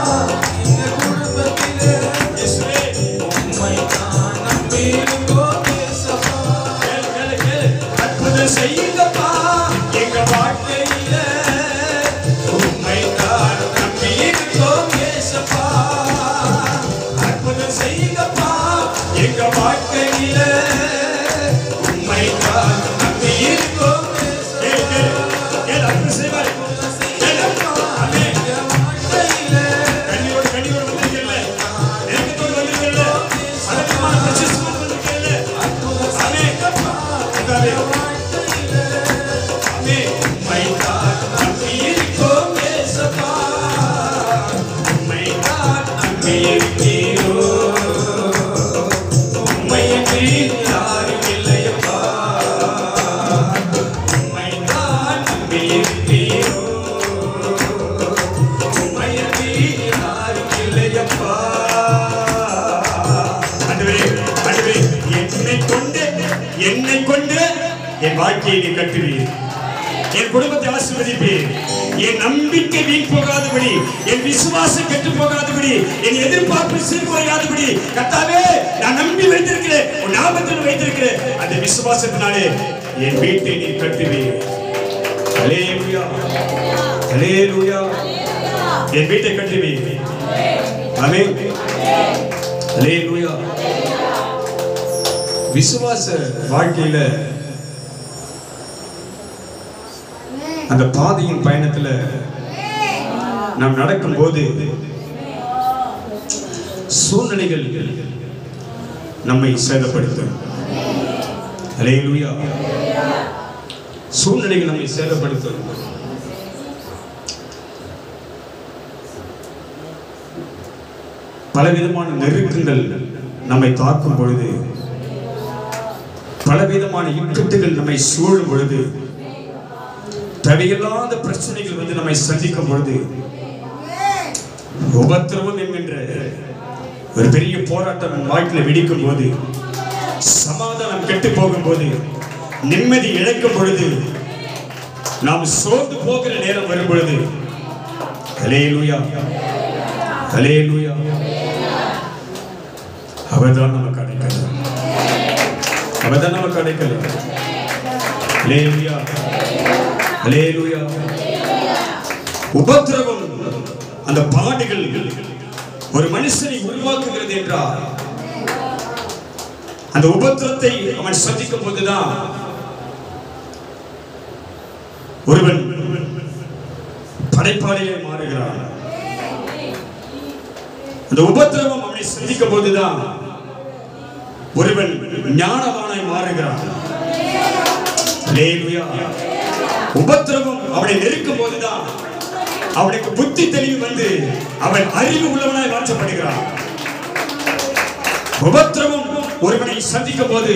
எங்க குடும்பத்திலே. இயேசுவே உம்மை தான் நம்பி இருக்கோம் ஏசப்பா. கேளு கேளு கேளு. அற்புதம் செய்யுங்கப்பா எங்க வாழ்க்கையில. உம்மை தான் நம்பி இருக்கோம் ஏசப்பா. அற்புதம் செய்யுங்கப்பா எங்க வாழ்க்கையில. உம்மை தான் நம்பி இருக்கோம் ஏசப்பா. கேளு கேளு கேளு. அற்புதம் செய்வார். கேளு. ஆமென். எங்க வாழ்க்கையில கண்ணீரோடு கண்ணீரோடு வந்திருக்கல. நெருக்கத்தோடு வந்திருக்கல. அடக்கமான பிரச்சனையோடு வந்திருக்கல. அற்புதம் செய்யுங்கப்பா எங்க வாழ்க்கையில. ஆமென். உம்மை தான் நம்பி இருக்கோம் ஏசப்பா. உம்மை தான் நம்பி இருக்கிறோம். உம்மையன்றி யாரும் இல்லையப்பா. உம்மை தான் நம்பி இருக்கிறோம். உம்மையன்றி யாரும் இல்லையப்பா. ஆண்டவரே, ஆண்டவரே, என்னை கொண்டு என் வாழ்க்கையை நீ கட்டுவீர். என் குடும்பத்தை ஆசீர்வதிப்பீர். என் நம்பிக்கை வீண் போகாதபடி, என் விசுவாசம் கெட்டு போகாதபடி, என் எதிர்பார்ப்பு சீர்குறையாதபடி கர்த்தாவே நான் நம்பி வைத்திருக்கிறேன். உன் நாமத்தில் வைத்திருக்கிறேன். அந்த விசுவாசத்தினாலே என் வீட்டை நீ கட்டுவீர். ஹல்லேலூயா, ஹல்லேலூயா. என் வீட்டை கட்டுவீர். ஆமென். ஹல்லேலூயா. விசுவாச வாழ்க்கையில அந்த பாதையின் பயணத்துல நாம் நடக்கும்போது சூழ்நிலைகள் நம்மை சேதப்படுத்தும். ஹல்லேலூயா. சூழ்நிலைகள் நம்மை சேதப்படுத்தும். பலவிதமான நெருக்கங்கள் நம்மை தாக்கும் பொழுது, பலவிதமான இக்கட்டுகள் நம்மை சூழும் பொழுது, தடையில்லாத பிரச்சனைகள் வந்து நம்மை சந்திக்கும் பொழுது, உபத்திரவம் என்கின்ற ஒரு பெரிய போராட்டம் நம் வாழ்க்கையில் வெடிக்கும் போது, சமாதானம் கெட்டு போகும் போது, நிம்மதி இழக்கும் பொழுது, நாம் சோர்ந்து போகிற நேரம் வரும் பொழுது, ஹல்லேலூயா, ஹல்லேலூயா, அவர்தான் நமக்கு அடைக்கலம். அவர்தான் நமக்கு அடைக்கலம். ஹல்லேலூயா, ஹல்லேலூயா. உபத்திரவம், அந்த பாடுகள் ஒரு மனுஷனை உருவாக்குகிறது என்றால், அந்த உபத்திரத்தை அவன் சந்திக்கும் போதுதான் ஒருவன் படைப்பாளியே மாறுகிறான். அந்த உபத்திரவம் அவனை சந்திக்கும் போதுதான் ஒருவன் ஞானவானாய் மாறுகிறான். அல்லேலூயா. உபத்திரவம் அவனை நெருக்கும் போதுதான் அவனுக்கு புத்தி தெளிவு வந்து அவன் அறிவு உள்ளவனாய் மாற்றப்படுகிறான். உபத்திரவம் ஒருவனை சந்திக்கும் போது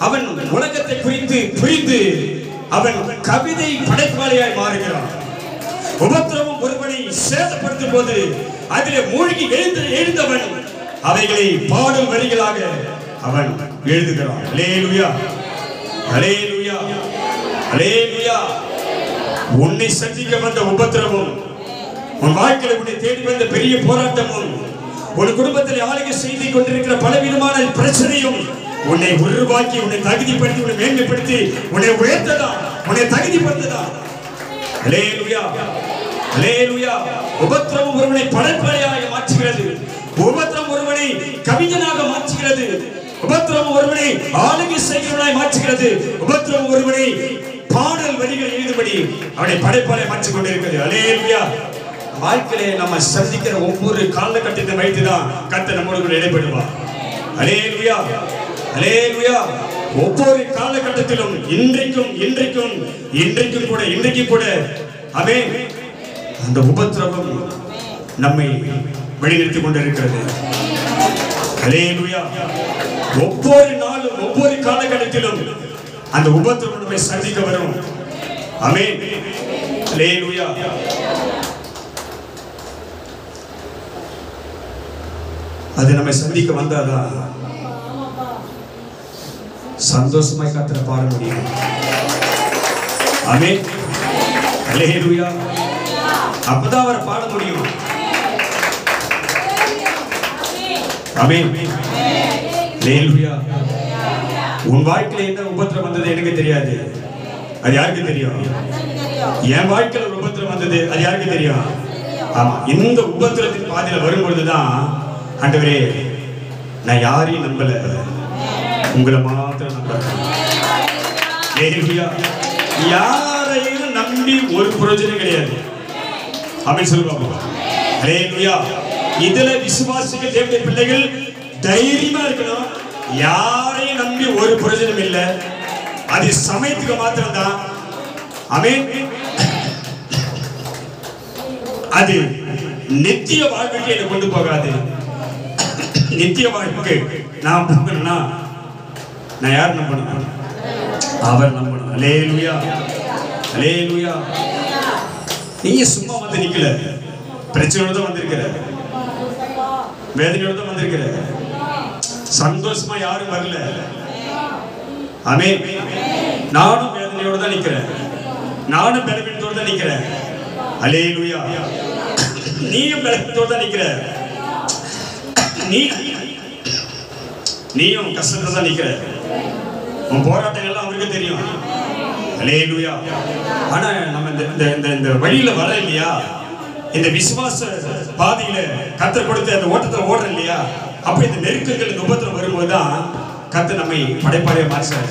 அவன் உலகத்தை குறித்து புரிந்து அவன் கவிதை படைப்பாளியாய் மாறுகிறான். உபத்திரவம் ஒருவனை சேதப்படுத்தும் போது அதிலே மூழ்கி எழுந்தவன் அவைகளை பாடல் வரிகளாக அவன் எழுதுகிறான். அல்லேலூயா, அல்லேலூயா, அல்லேலூயா. உன்னை சந்திக்க வந்த உபத்திரமும், உன் வாழ்க்கையில் உன்னை தேடி வந்த பெரிய போராட்டமும், உன் குடும்பத்தில் ஆளுகை செய்து கொண்டிருக்கிற பலவிதமான பிரச்சனையும் உன்னை உருவாக்கி, உன்னை தகுதிப்படுத்தி, உன்னை மேன்மைப்படுத்தி, உன்னை உயர்த்ததா, உன்னை தகுதிப்படுத்ததா. அல்லேலூயா, அல்லேலூயா. உபத்திரமும் ஒருவனை படைப்பாளியாக மாற்றுகிறது. உபத்திரம் ஒருவனை கவிஞனாக மாற்றுகிறது. உபத்திரம் ஒருவனை ஆளுகை செய்கிறவனாய் மாற்றுகிறது. உபத்திரம் ஒருவனை பாடல் வரிகள் எழுதும்படி அவனை படைப்பாளை மாற்றிக் கொண்டிருக்கிறது. அல்லேலூயா. வாழ்க்கையிலே நம்ம சந்திக்கிற ஒவ்வொரு காலகட்டத்தை வைத்துதான் கர்த்தர் நம்மோடு இடைப்படுவார். அல்லேலூயா, அல்லேலூயா. ஒவ்வொரு காலகட்டத்திலும் இன்றைக்கும் கூட ஆமென், அந்த உபத்திரவம் நம்மை வழிநடத்திக் கொண்டிருக்கிறது. அல்லேலூயா. ஒவ்வொரு நாளும் ஒவ்வொரு காலகட்டத்திலும் அந்த உபத்திரவம் நம்மை சந்திக்க வரும். ஆமென், அல்லேலூயா. அது நம்மை சந்திக்க வந்தாதான் சந்தோஷமாய் கர்த்தரை பாட முடியும். ஆமென், அல்லேலூயா. அப்பதான் அவரை பாட முடியும். ஆமென், அல்லேலூயா. உன் வாழ்க்கையில என்ன உபத்திரம் வந்தது எனக்கு தெரியாது, அது யாருக்கு தெரியும்? என் வாழ்க்கையில ஒரு உபத்திரம் வந்தது, அது யாருக்கு தெரியும்? ஆமா, இந்த உபத்திரத்தின் பாதையில வரும்பொழுதுதான் ஆண்டவரே, நான் யாரையும் நம்பல, உங்களை மாத்திரம் நம்புறேன். யாரையும் நம்பி ஒரு பிரயோஜனம் கிடையாது. ஆமென் சொல்லுவாங்க. அல்லேலூயா. இதுல விசுவாசிகள் தேவனுடைய பிள்ளைகள் தைரியமா இருக்கணும். யாரையும் நம்பி ஒரு பிரயோஜனம் இல்லை. அது சமயத்துக்கு மாத்திரம் தான். ஆமென். அது நித்திய வாழ்க்கைக்கு என்னை கொண்டு போகாது. நித்திய வாழ்க்கை நான் போகணும்னா நான் யார் நம்பணும்? அவர் நம்பணும். அல்லேலூயா, அல்லேலூயா. நீங்க சும்மா வந்து நிக்கல, பிரச்சனையோட தான் வந்திருக்கிற, வேதனையோட தான் வந்திருக்கிற, சந்தோஷமா யாரும் வரல. ஆமென். நானும் வேதனையோட தான் நிக்கிறேன், நானும் பலவீனத்தோட தான் நிக்கிறேன். அல்லேலூயா. நீயும் பலவீனத்தோட தான் நிக்கிற, நீயும் கஷ்டத்தை தான் நிக்கிற. உன் போராட்டங்கள் எல்லாம் அவருக்கு தெரியும். அல்லேலூயா. ஆனா நம்ம இந்த வழியில வர இல்லையா, இந்த விசுவாச பாதையில கர்த்தர் கொடுத்த அந்த ஓட்டத்துல ஓடுற இல்லையா, அப்ப இந்த நெருக்கங்கள், இந்த உபத்திரம் வரும்போதுதான் கர்த்தர் நம்மை படைப்பாளைய மாற்றாரு.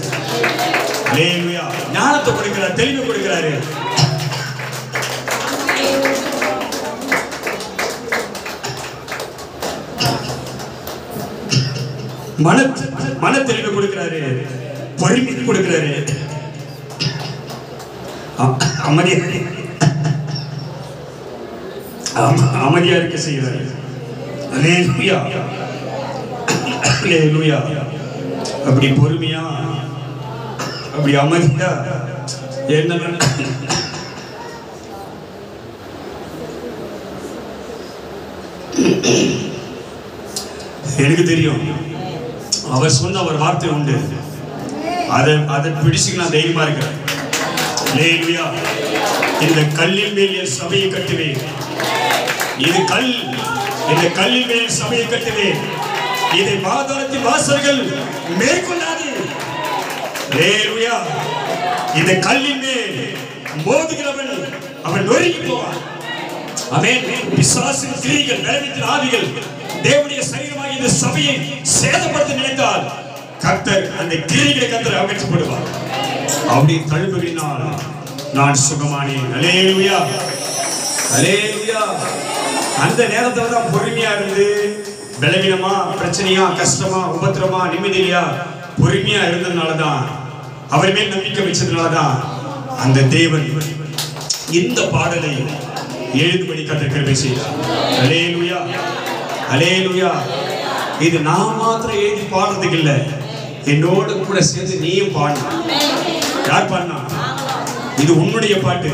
அல்லேலூயா. ஞானத்தை கொடுக்கிறார், தெளிவு கொடுக்கிறாரு. மன தெளிவு கொடுக்கிறாரு, பொறுமை கொடுக்கிறாரு, அமைதியா இருக்க செய்கிறாரு. அல்லேலூயா, அல்லேலூயா. அப்படி பொறுமையா, அப்படி அமைதியா என்ன எனக்கு தெரியும். அவர் சொன்ன ஒரு வார்த்தை உண்டு, அதை பிடிச்சுக்கு நான் தைரியமா இருக்கிறேன். அல்லேலூயா. இந்த கல்லின் மேல் என் சபையை கட்டுவேன். இது கல், இந்த கல்லின் மேல் சபையை கட்டுவேன். இதை பாதாளத்தின் வாசல்கள் மேற்கொள்ளாது. அல்லேலூயா. இந்த கல்லின் மேல் மோதுகிறவன் அவன் நொறுங்கி போவான். ஆமென். பிசாசின் கிரியைகள், பலவீனத்தின் ஆவிகள் தேவனுடைய சரீரமாக இந்த சபையை சேதப்படுத்த நினைத்தால் கர்த்தர் அந்த கிரியைகளை கர்த்தர் அகற்றப்படுவார். அவருடைய தழும்புகளினால் நான் சுகமானேன். அல்லேலூயா. அல்லேலூயா. அந்த நேரத்துல தான் பொறுமையா இருந்து, பலவீனமா, பிரச்சனையா, கஷ்டமா, உபத்திரமா, நிம்மதியா பொறுமையா இருந்ததுனாலதான், அவர் மேல் நம்பிக்கை வச்சதுனாலதான் அந்த தேவன் இந்த பாடலை எழுதும்படி கர்த்தர் கிருபை செய்தார். அல்லேலூயா, அல்லேலூயா. இது நான் மாத்திரம் எழுதி பாடுறதுக்கு இல்ல, என்னோட கூட சேர்ந்து நீயும் பாடணும். யார் பாடினா? இது உன்னுடைய பாட்டு,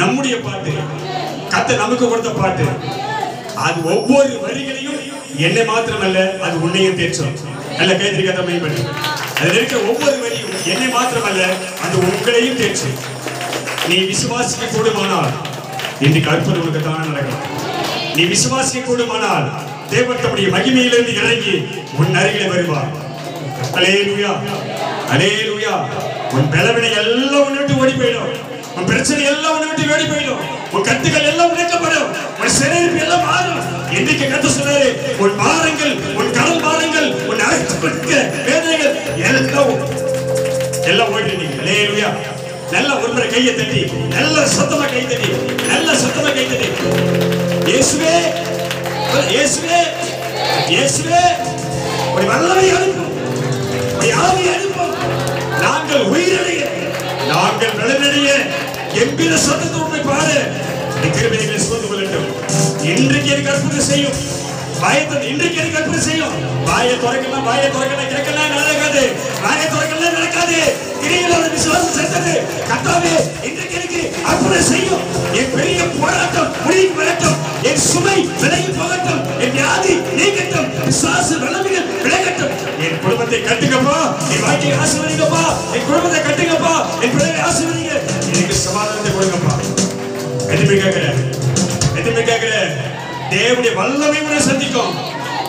நம்முடைய பாட்டு, கர்த்தர் நமக்கு கொடுத்த பாட்டு. அது ஒவ்வொரு வரிகளையும் என்னை மாத்திரமல்ல, அது உன்னையும் தேற்றும். நல்ல கைதிரி கதை மேம்படி. அதில் இருக்க ஒவ்வொரு வரியும் என்னை மாத்திரமல்ல, அது உங்களையும் தேற்றும். நீ விசுவாசிக்க கூடுமானால் இன்றைக்கு அற்புதம் உனக்கு தானே நடக்கலாம். நீ விசுவாசிக்க கூடுமானால் தேவன் தம்முடைய மகிமையிலிருந்து இறங்கி உன் அருகிலே வருவார். அல்லேலூயா, அல்லேலூயா. உன் பலவீனம் எல்லாம் உன்னை விட்டு ஓடி போயிடும். உன் பிரச்சனை எல்லாம் உன்னை விட்டு ஓடி போயிடும். உன் கட்டுகள் எல்லாம் உடைக்கப்படும். உன் சிறையிருப்பு எல்லாம் மாறும். இன்றைக்கு கர்த்தர் சொல்றாரு, உன் பாரங்கள், உன் கடன் பாரங்கள், உன் அழைக்கப்பட்ட வேதனைகள் எல்லாம் ஓடிடுங்க. அல்லேலூயா. நல்ல ஒருமுறை கையை தட்டி, நல்ல சத்தமா கை தட்டி, நல்ல சத்தமா கை தட்டி, இயேசுவே, இயேசுவே, இயேசுவே, ஒரு வல்லமை அனுப்பும், ஒரு ஆவி அனுப்பும். நாங்கள் உயிரடைய, நாங்கள் பலனடைய எம்பிர சத்தத்தை உண்மை பாரு. கிருபைகளை சுமந்து கொள்ளட்டும். இன்றைக்கு எனக்கு அற்புதம் செய்யும். பயத்தை இன்றைக்கு எனக்கு அற்புதம் செய்யும். வாயை திறக்கலாம், வாயை திறக்கலாம், கேட்கலாம், நடக்காது. வாயை திறக்கலாம், நடக்காது. கிரியில்லாத விசுவாசம் செத்தது. கர்த்தாவே, இன்றைக்கு எனக்கு அற்புதம் செய்யும். என் பெரிய போராட்டம் முடிவுக்கு வரட்டும். என் சுமை விலகி போகட்டும். என் வியாதி நீங்கட்டும். விசுவாச வல்லமைகள் விலகட்டும். என் குடும்பத்தை கட்டுங்கப்பா. என் வாழ்க்கையை ஆசீர்வதிங்கப்பா. என் குடும்பத்தை கட்டுங்கப்பா. என் பிள்ளைகளை ஆசீர்வதிங்க. எனக்கு சமாதானத்தை கொடுங்கப்பா. எதுவுமே கேட்கிறேன், எதுவுமே கேட்கிறேன். தேவனுடைய வல்லமை உன்னை சந்திக்கும்.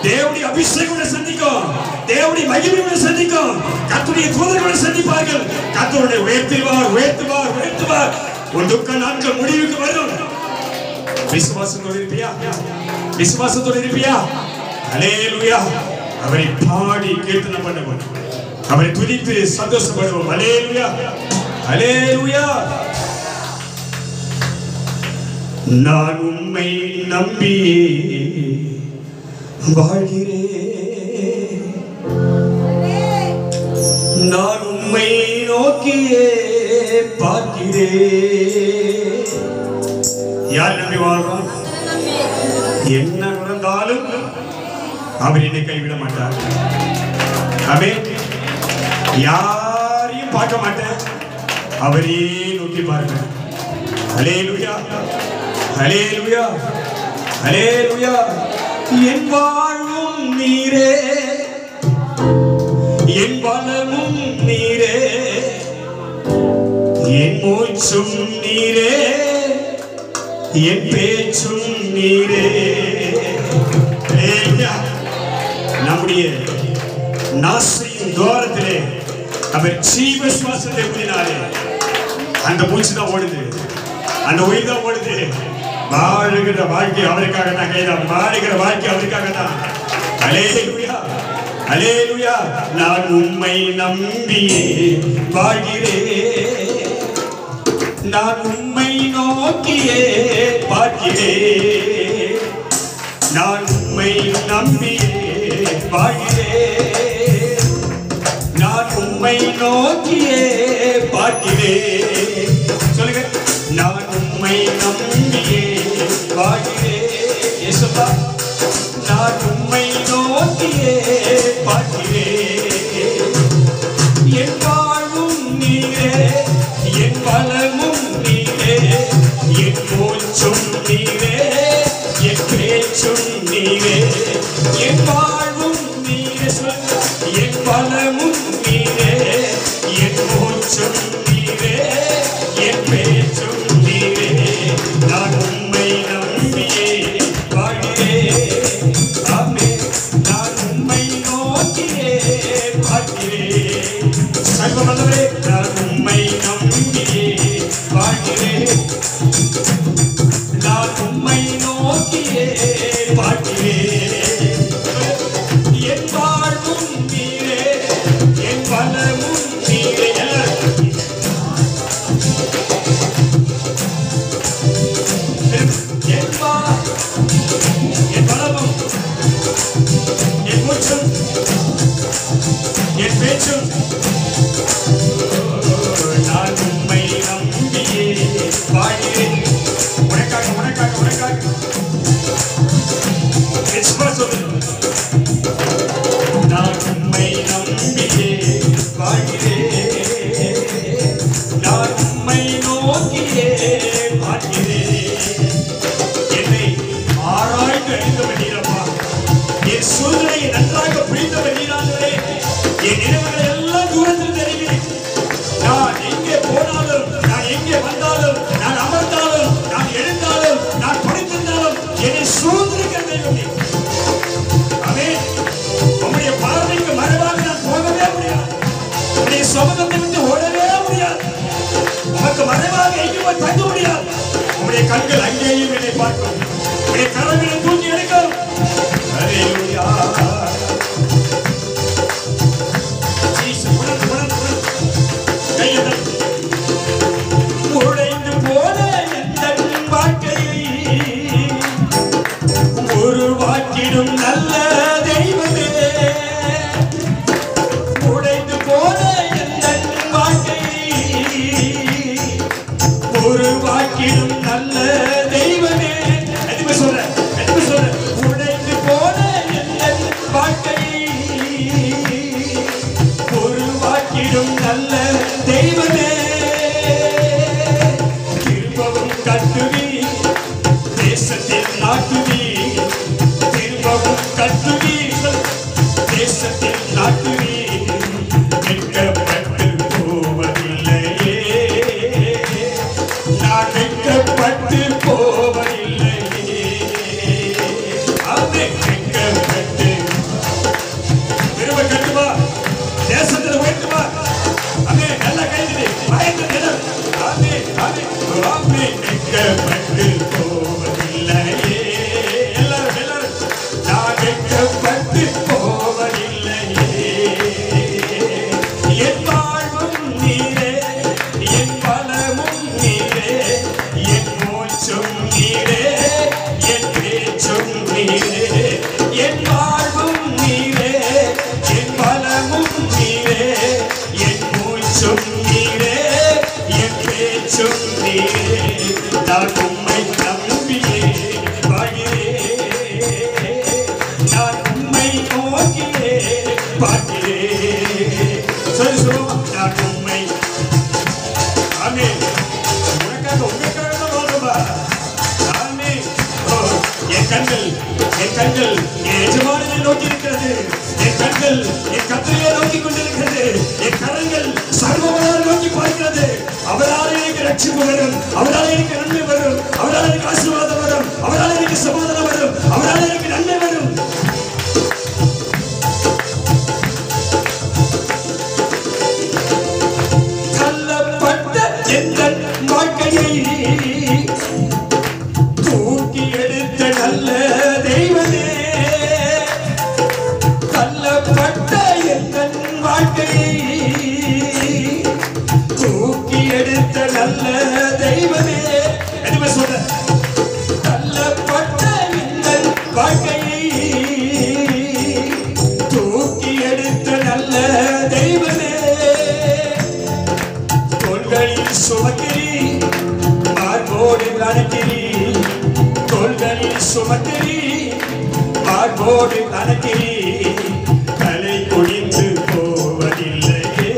தேவனுடைய அபிஷேகம் உன்னை சந்திக்கும். தேவனுடைய மகிமை உன்னை சந்திக்கும். கர்த்தருடைய தூதர்கள் சந்திப்பார்கள். கர்த்தருடைய உயர்த்துவார், உயர்த்துவார், உயர்த்துவார். உன் துக்க நாட்கள் முடிவுக்கு வரும். விசுவாசத்தோடு இருப்பியா? விசுவாசத்தோடு இருப்பியா? அல்லேலூயா. அவரை பாடி கீர்த்தனை பண்ணுவோம். அவரை துதித்து சந்தோஷப்படுவோம். அல்லேலூயா, அல்லேலூயா. நான் உம்மை நம்பியே வாழ்கிறேன். நான் உம்மை நோக்கியே பார்க்கிறேன். யார் நம்பி வாழ்றோம்? என்ன நடந்தாலும் அவர் என்னை கைவிட மாட்டார். ஆமென். யாரையும் பார்க்க மாட்டேன், அவரே நோக்கி பாருங்க. அல்லேலூயா, அல்லேலூயா, அல்லேலூயா. என் வாழ்வும் நீரே, என் பலமும் நீரே, என் மூச்சும் நீரே, என் பேச்சும் நீரே. அல்லேலூயா. நம்முடைய நாசியின் துவாரத்திலே அவர் ஜீவ சுவாசத்தை ஊதினாரே. அந்த மூச்சு தான் ஓடுது, அந்த உயிர் தான் ஓடுது. வாழுகிற வாழ்க்கை அவருக்காக தான். கைதான் வாழுகிற வாழ்க்கை அவருக்காக தான். அல்லேலூயா, அல்லேலூயா. நான் உம்மை நம்பியே வாழ்கிறேன். நான் உம்மை நோக்கியே பார்க்கிறேன். நான் உம்மை நம்பியே வாழ்கிறேன். நான் உம்மை நோக்கியே பார்க்கிறேன். சொல்லுங்க. நான் உம்மை நம்பியே வாழ்கிறேன். இயேசுவா, நான் உம்மை நோக்கியே பார்க்கிறேன். என் வாழ்வும் நீரே, என் பலமும் நீரே, என் மூச்சும் நீரே, என் பேச்சும் நீரே. என் வாழ்வும் நீரே, என் பலமும் நீரே, என் மூச்சும் நீரே, என் பேச்சும் நீரே. நான் உம்மை நம்பியே வாழ்கிறேன். ஆமென். நான் உம்மை நோக்கியே பார்க்கிறேன். சர்வ வல்லவரே, நான் உம்மை நம்பியே வாழ்கிறேன். நான் உம்மை நோக்கியே பார்க்கிறேன். என் வாழ்வும் நீரே, என் பலமும் நீரே. கரங்களை தூக்கி எடுக்கும். ஹல்லேலூயா. ஜீசஸ் உணர்ந்து கையை உடைந்து போன என் வாழ்க்கையை உருவாக்கிடும் நல்ல தெய்வமே. உடைந்து போன என் வாழ்க்கையை உருவாக்கிடும் நல்ல தெய்வமே. எதுவுமே சொல்ற உடைந்து போன என் வாழ்க்கையை உருவாக்கிடும் நல்ல தெய்வமே. திரும்பவும் கட்டுவி தேசத்தில் நாட்டுவி, திரும்பவும் கட்டுவி தேசத்தில் நாட்டுவி. வெட்கப்பட்டு போவதில்லையே, நான் வெட்கப்பட்டு போவதில்லையே. அவன் வெட்கப்பட்டு திரும்ப கட்டுவா, தேசத்தில் உயர்த்துவா. அமே நல்ல கைது பயந்து ஆமே ஆமே ஆமே. வெட்கப்பட்டு போவதில்லையே, எல்லாரும் நான் வெட்கப்பட்டு போவதில்லையே. என் வாழ்வும் நீரே, என் பலமும் நீரே, என் மூச்சும் நீரே, என் பேச்சும் நீரே. என் வாழ்வும் நீரே, என் பலமும் நீரே, என் மூச்சும் நீரே, என் பேச்சும் நீரே. நான் உம்மை நம்பியே வாழ்கிறேன், நான் உம்மை நோக்கியே பார்க்கிறேன். சொல்லுவோம், நான் உம்மை ஆமே. உனக்காக உங்களுக்காக தான் வாழ்றோம்பா. ஆமே. என் கண்கள் என் எஜமானனை நோக்கி இருக்கிறது. என் கண்கள் என் கர்த்தரையே நோக்கி கொண்டிருக்கிறது. என் கரங்கள் சர்வவல்லவரை நோக்கி பார்க்கிறது. அவரால் எனக்கு ரட்சிப்பு வரும், அவரால் எனக்கு நன்மை வரும், அவரால் எனக்கு ஆசீர்வாதம் வரும், அவரால் எனக்கு சமாதானம் வரும், அவரால் எனக்கு நன்மை வரும். தள்ளப்பட்ட என் வாழ்க்கையை தூக்கி எடுத்த நல்ல தெய்வமே. தள்ளப்பட்ட என் வாழ்க்கையை தூக்கி எடுத்த நல்ல தெய்வமே. எதுவுமே சொல்ற தள்ளப்பட்ட என் வாழ்க்கையை தூக்கி எடுத்த நல்ல தெய்வமே. தோள்களில் சுமக்கிறி, மார்போடு அணைக்கிறி, தோள்களில் சுமக்கிறி, மார்போடு அணைக்கிறி. தலை குனிந்து போவதில்லையே,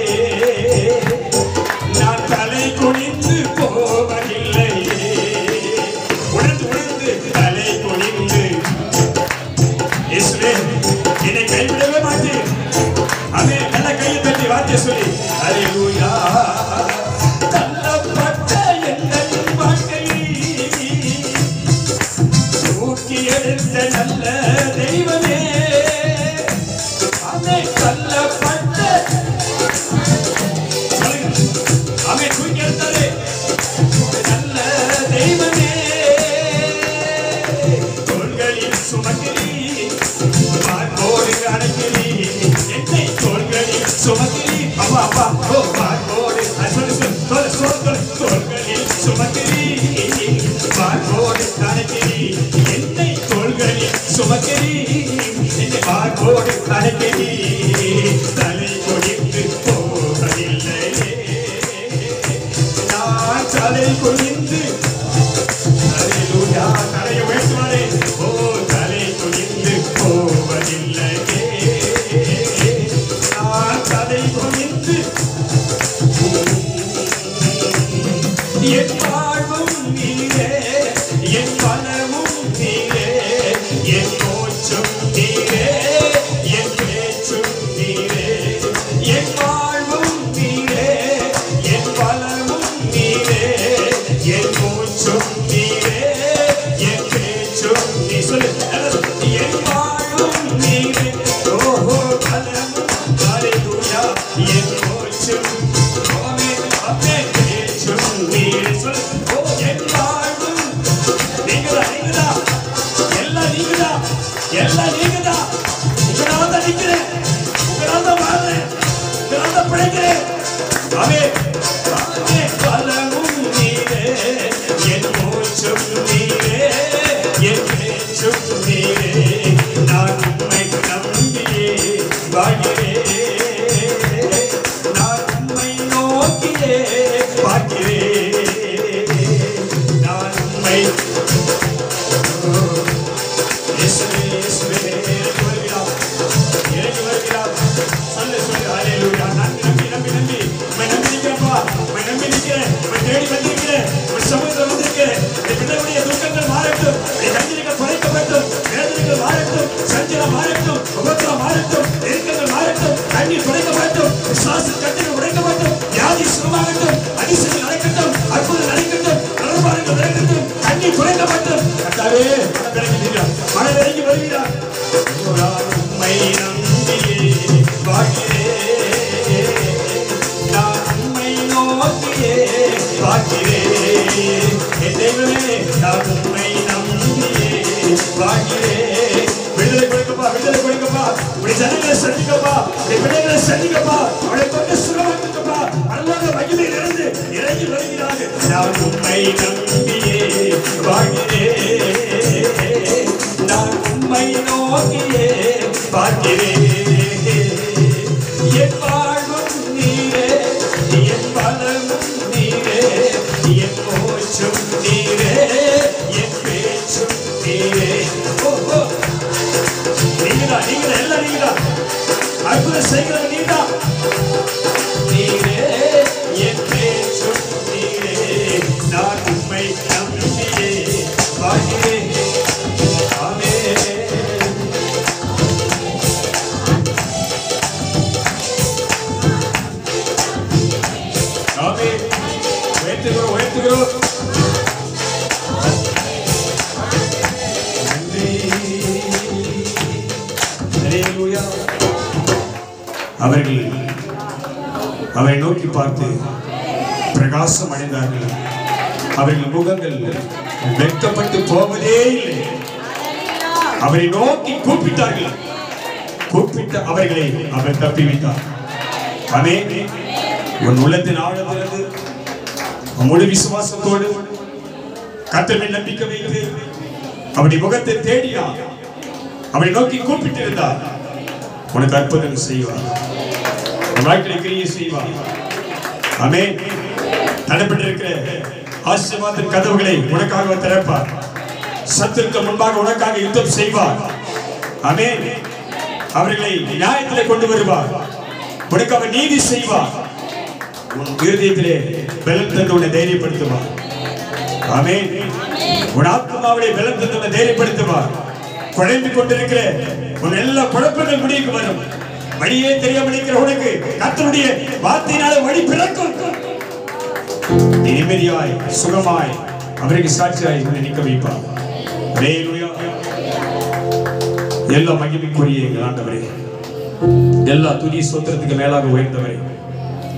நான் தலை குனிந்து போவதில்லையே. உணர்ந்து தலை குனிந்து இயேசுவே என்னை கைவிடவே மாட்டேன். அவன் நல்ல கையை தட்டி வார்த்தை சொல்லி ஹல்லேலூயா. தள்ளப்பட்ட என் வாழ்க்கையை தூக்கி எடுத்த நல்ல தெய்வமே. அவன் தள்ளப்பட்ட அவன் தூக்கி எடுத்தாரு நல்ல தெய்வமே. தோள்களில் சுமக்கிறி, மார்போடு அணைக்கிறி, என்னை தோள்களில் சுமக்கிறி. அப்பா அப்பா ஓ மார்போடு தோள்களில் சுமக்கிறி, மார்போடு அணைக்கிறி, என்னை தோள்களில் சுமக்கிறி, என்னை மார்போடு அணைக்கிறி. தலை குனிந்து போவதில்லையே, நான் தலை குனிந்து ஹல்லேலூயா. தலையை உயர்த்துவாரே. ஓ தலை குனிந்து போவதில்லையே, நான் தலை குனிந்து. என் வாழ்வும் நீரே, என் பலமும் நீரே, என் மூச்சும் நீரே, என் பேச்சும் நீரே. என் வாழ்வும் நீரே, என் பலமும் நீரே, என் மூச்சும் நீரே, என் பேச்சும் நீ சொல்லு. என் வாழும் நீரே, ஓஹோ பலமும் ஹல்லேலூயா. என் மூச்சும் ஆமென் ஆமென் பேச்சும் நீரே. சொல்லு. ஓ என் வாழும் நீங்களா உம்மை இயேசுவே இயேசுவே இறங்கி வருகிறார் சொல்லு ஹல்லேலூயா நம்பி உம்மை நம்பி நிக்கிறப்பா உம்மை நம்பி நிக்கிறேன் உம்மை தேடி வந்திருக்கிறேன் உம்மை சமூகத்தில் வந்திருக்கிறேன் என் பிள்ளைகளுடைய துக்கங்கள் மாறட்டும் என் கண்ணீர்கள் குறைக்கப்பட்டும் வேதனைகள் மாறட்டும் சஞ்சலம் மாறட்டும் உபத்திரம் மாறட்டும் நெருக்கங்கள் மாறட்டும் கண்ணீர் குறைக்கப்பட்டும் விசுவாச கட்டுகள் உடைக்கப்பட்டும் வியாதி சுகமாகட்டும் அதிசயம் நடக்கட்டும் அற்புதம் நடக்கட்டும் நலபாடுகள் நடக்கட்டும் கண்ணீர் குறைக்கப்பட்டும் கர்த்தாவே மழை இறங்கி வருகிறார் உம்மை நம்பியே வாழ்கிறேன் நான் உம்மை நோக்கியே வாழ்கிறேன் என் தெய்வமே நான் உம்மை நம்பியே வாழ்கிறேன் விடுதலை கொடுக்கப்பா உடைய ஜனங்களை சந்திக்கப்பா உடைய பிள்ளைகளை சந்திக்கப்பா அவளை கொண்டு சுகமாக்கப்பா அல்லாத மகிமையில் இருந்து இறங்கி வருகிறார்கள் நான் உம்மை நம்பியே வாழ்கிறேன் நான் உம்மை நோக்கியே பார்க்கிறேன் என் வாழ்வும் நீரே என் பலமும் நீரே என் மூச்சும் நீரே என் பேச்சும் நீரே நீங்க எல்லாம் நீங்க அற்புதம் செய்கிறது நீரே என் பேச்சும் நீரே நான் உம்மை நம்பியே வாழ்கிறேன் அவர்கள் அவரை நோக்கி பார்த்து பிரகாசம் அடைந்தார்கள் அவர்கள் முகங்கள் வெட்கப்பட்டு போவதே இல்லை அவரை நோக்கி கூப்பிட்டார்கள் கூப்பிட்ட அவர்களை அவர் தப்பி வைத்தார் ஆமென் உன் உள்ளத்தின் ஆழத்திலிருந்து முழு விசுவாசத்தோடு கர்த்தர் மேல் நம்பிக்கை வைத்து அவருடைய முகத்தை தேடினார் அவரை நோக்கி கூப்பிட்டிருந்தார் உனக்கு அற்புதம் செய்வார் வாழ்க்கையை கிரியை செய்வார் ஆமென் தடைப்பட்டிருக்கிற ஆசீர்வாதத்தின் கதவுகளை உனக்காக திறப்பார் சத்துருக்கு முன்பாக உனக்காக யுத்தம் செய்வார் ஆமென் அவர்களை நியாயத்திலே கொண்டு வருவார் உனக்கு அவர் நீதி செய்வார் உன் இருதயத்திலே பலம் தந்து உன்னை தைரியப்படுத்துவார் ஆமென் உன் ஆத்மாவிலே பலம் தந்து உன்னை தைரியப்படுத்துவார் குழம்பிக் கொண்டிருக்கிற உன் எல்லா குழப்பங்கள் முடிவுக்கு வரும் வழியே தெரியாமல் இருக்கிற உனக்கு கர்த்தருடைய வார்த்தையினால வழி பிறக்கும் நிம்மதியாய் சுகமாய் அவருக்கு சாட்சியாய் உன்னை நிற்க வைப்பார் ஹல்லேலூயா எல்லா மகிமைக்குரிய எங்கள் ஆண்டவரே எல்லா துதி ஸ்தோத்திரத்துக்கு மேலாக உயர்ந்தவரே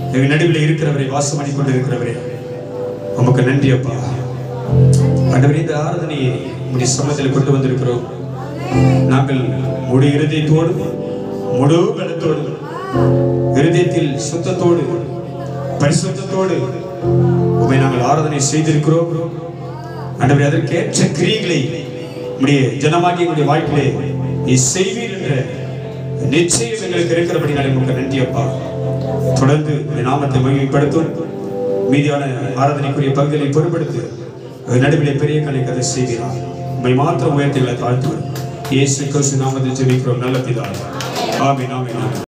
எங்கள் நடுவில் இருக்கிறவரை வாசம் பண்ணி கொண்டு இருக்கிறவரே உமக்கு நன்றி அப்பா ஆண்டவரே இந்த ஆராதனையை உடைய சமூகத்தில் கொண்டு வந்திருக்கிறோம் நாங்கள் முழு இருதயத்தோடு முழு பலத்தோடு இருதயத்தில் சுத்தத்தோடு பரிசுத்தத்தோடு உம்மை நாங்கள் ஆராதனை செய்திருக்கிறோம் ஆண்டவரே அதற்கேற்ற கிரியைகளை உம்முடைய ஜனமாகிய எங்களுடைய வாழ்க்கையிலே நீ செய்வீர் என்ற நிச்சயம் எங்களுக்கு இருக்கிறபடினாலே உமக்கு நன்றி அப்பா தொடர்ந்து உம்முடைய நாமத்தை மகிமைப்படுத்தும் மீதியான ஆராதனைக்குரிய பகுதிகளை பொறுப்படுத்து நடுவிலே பெரிய கதை செய்கிறார் உம்மை மாத்திரம் உயர்த்திகளை தாழ்த்துவோம் இயேசு கிறிஸ்து நாமத்தில் ஜெபிக்கிறோம் நல்ல பிதாவே ஆமென் ஆமென்.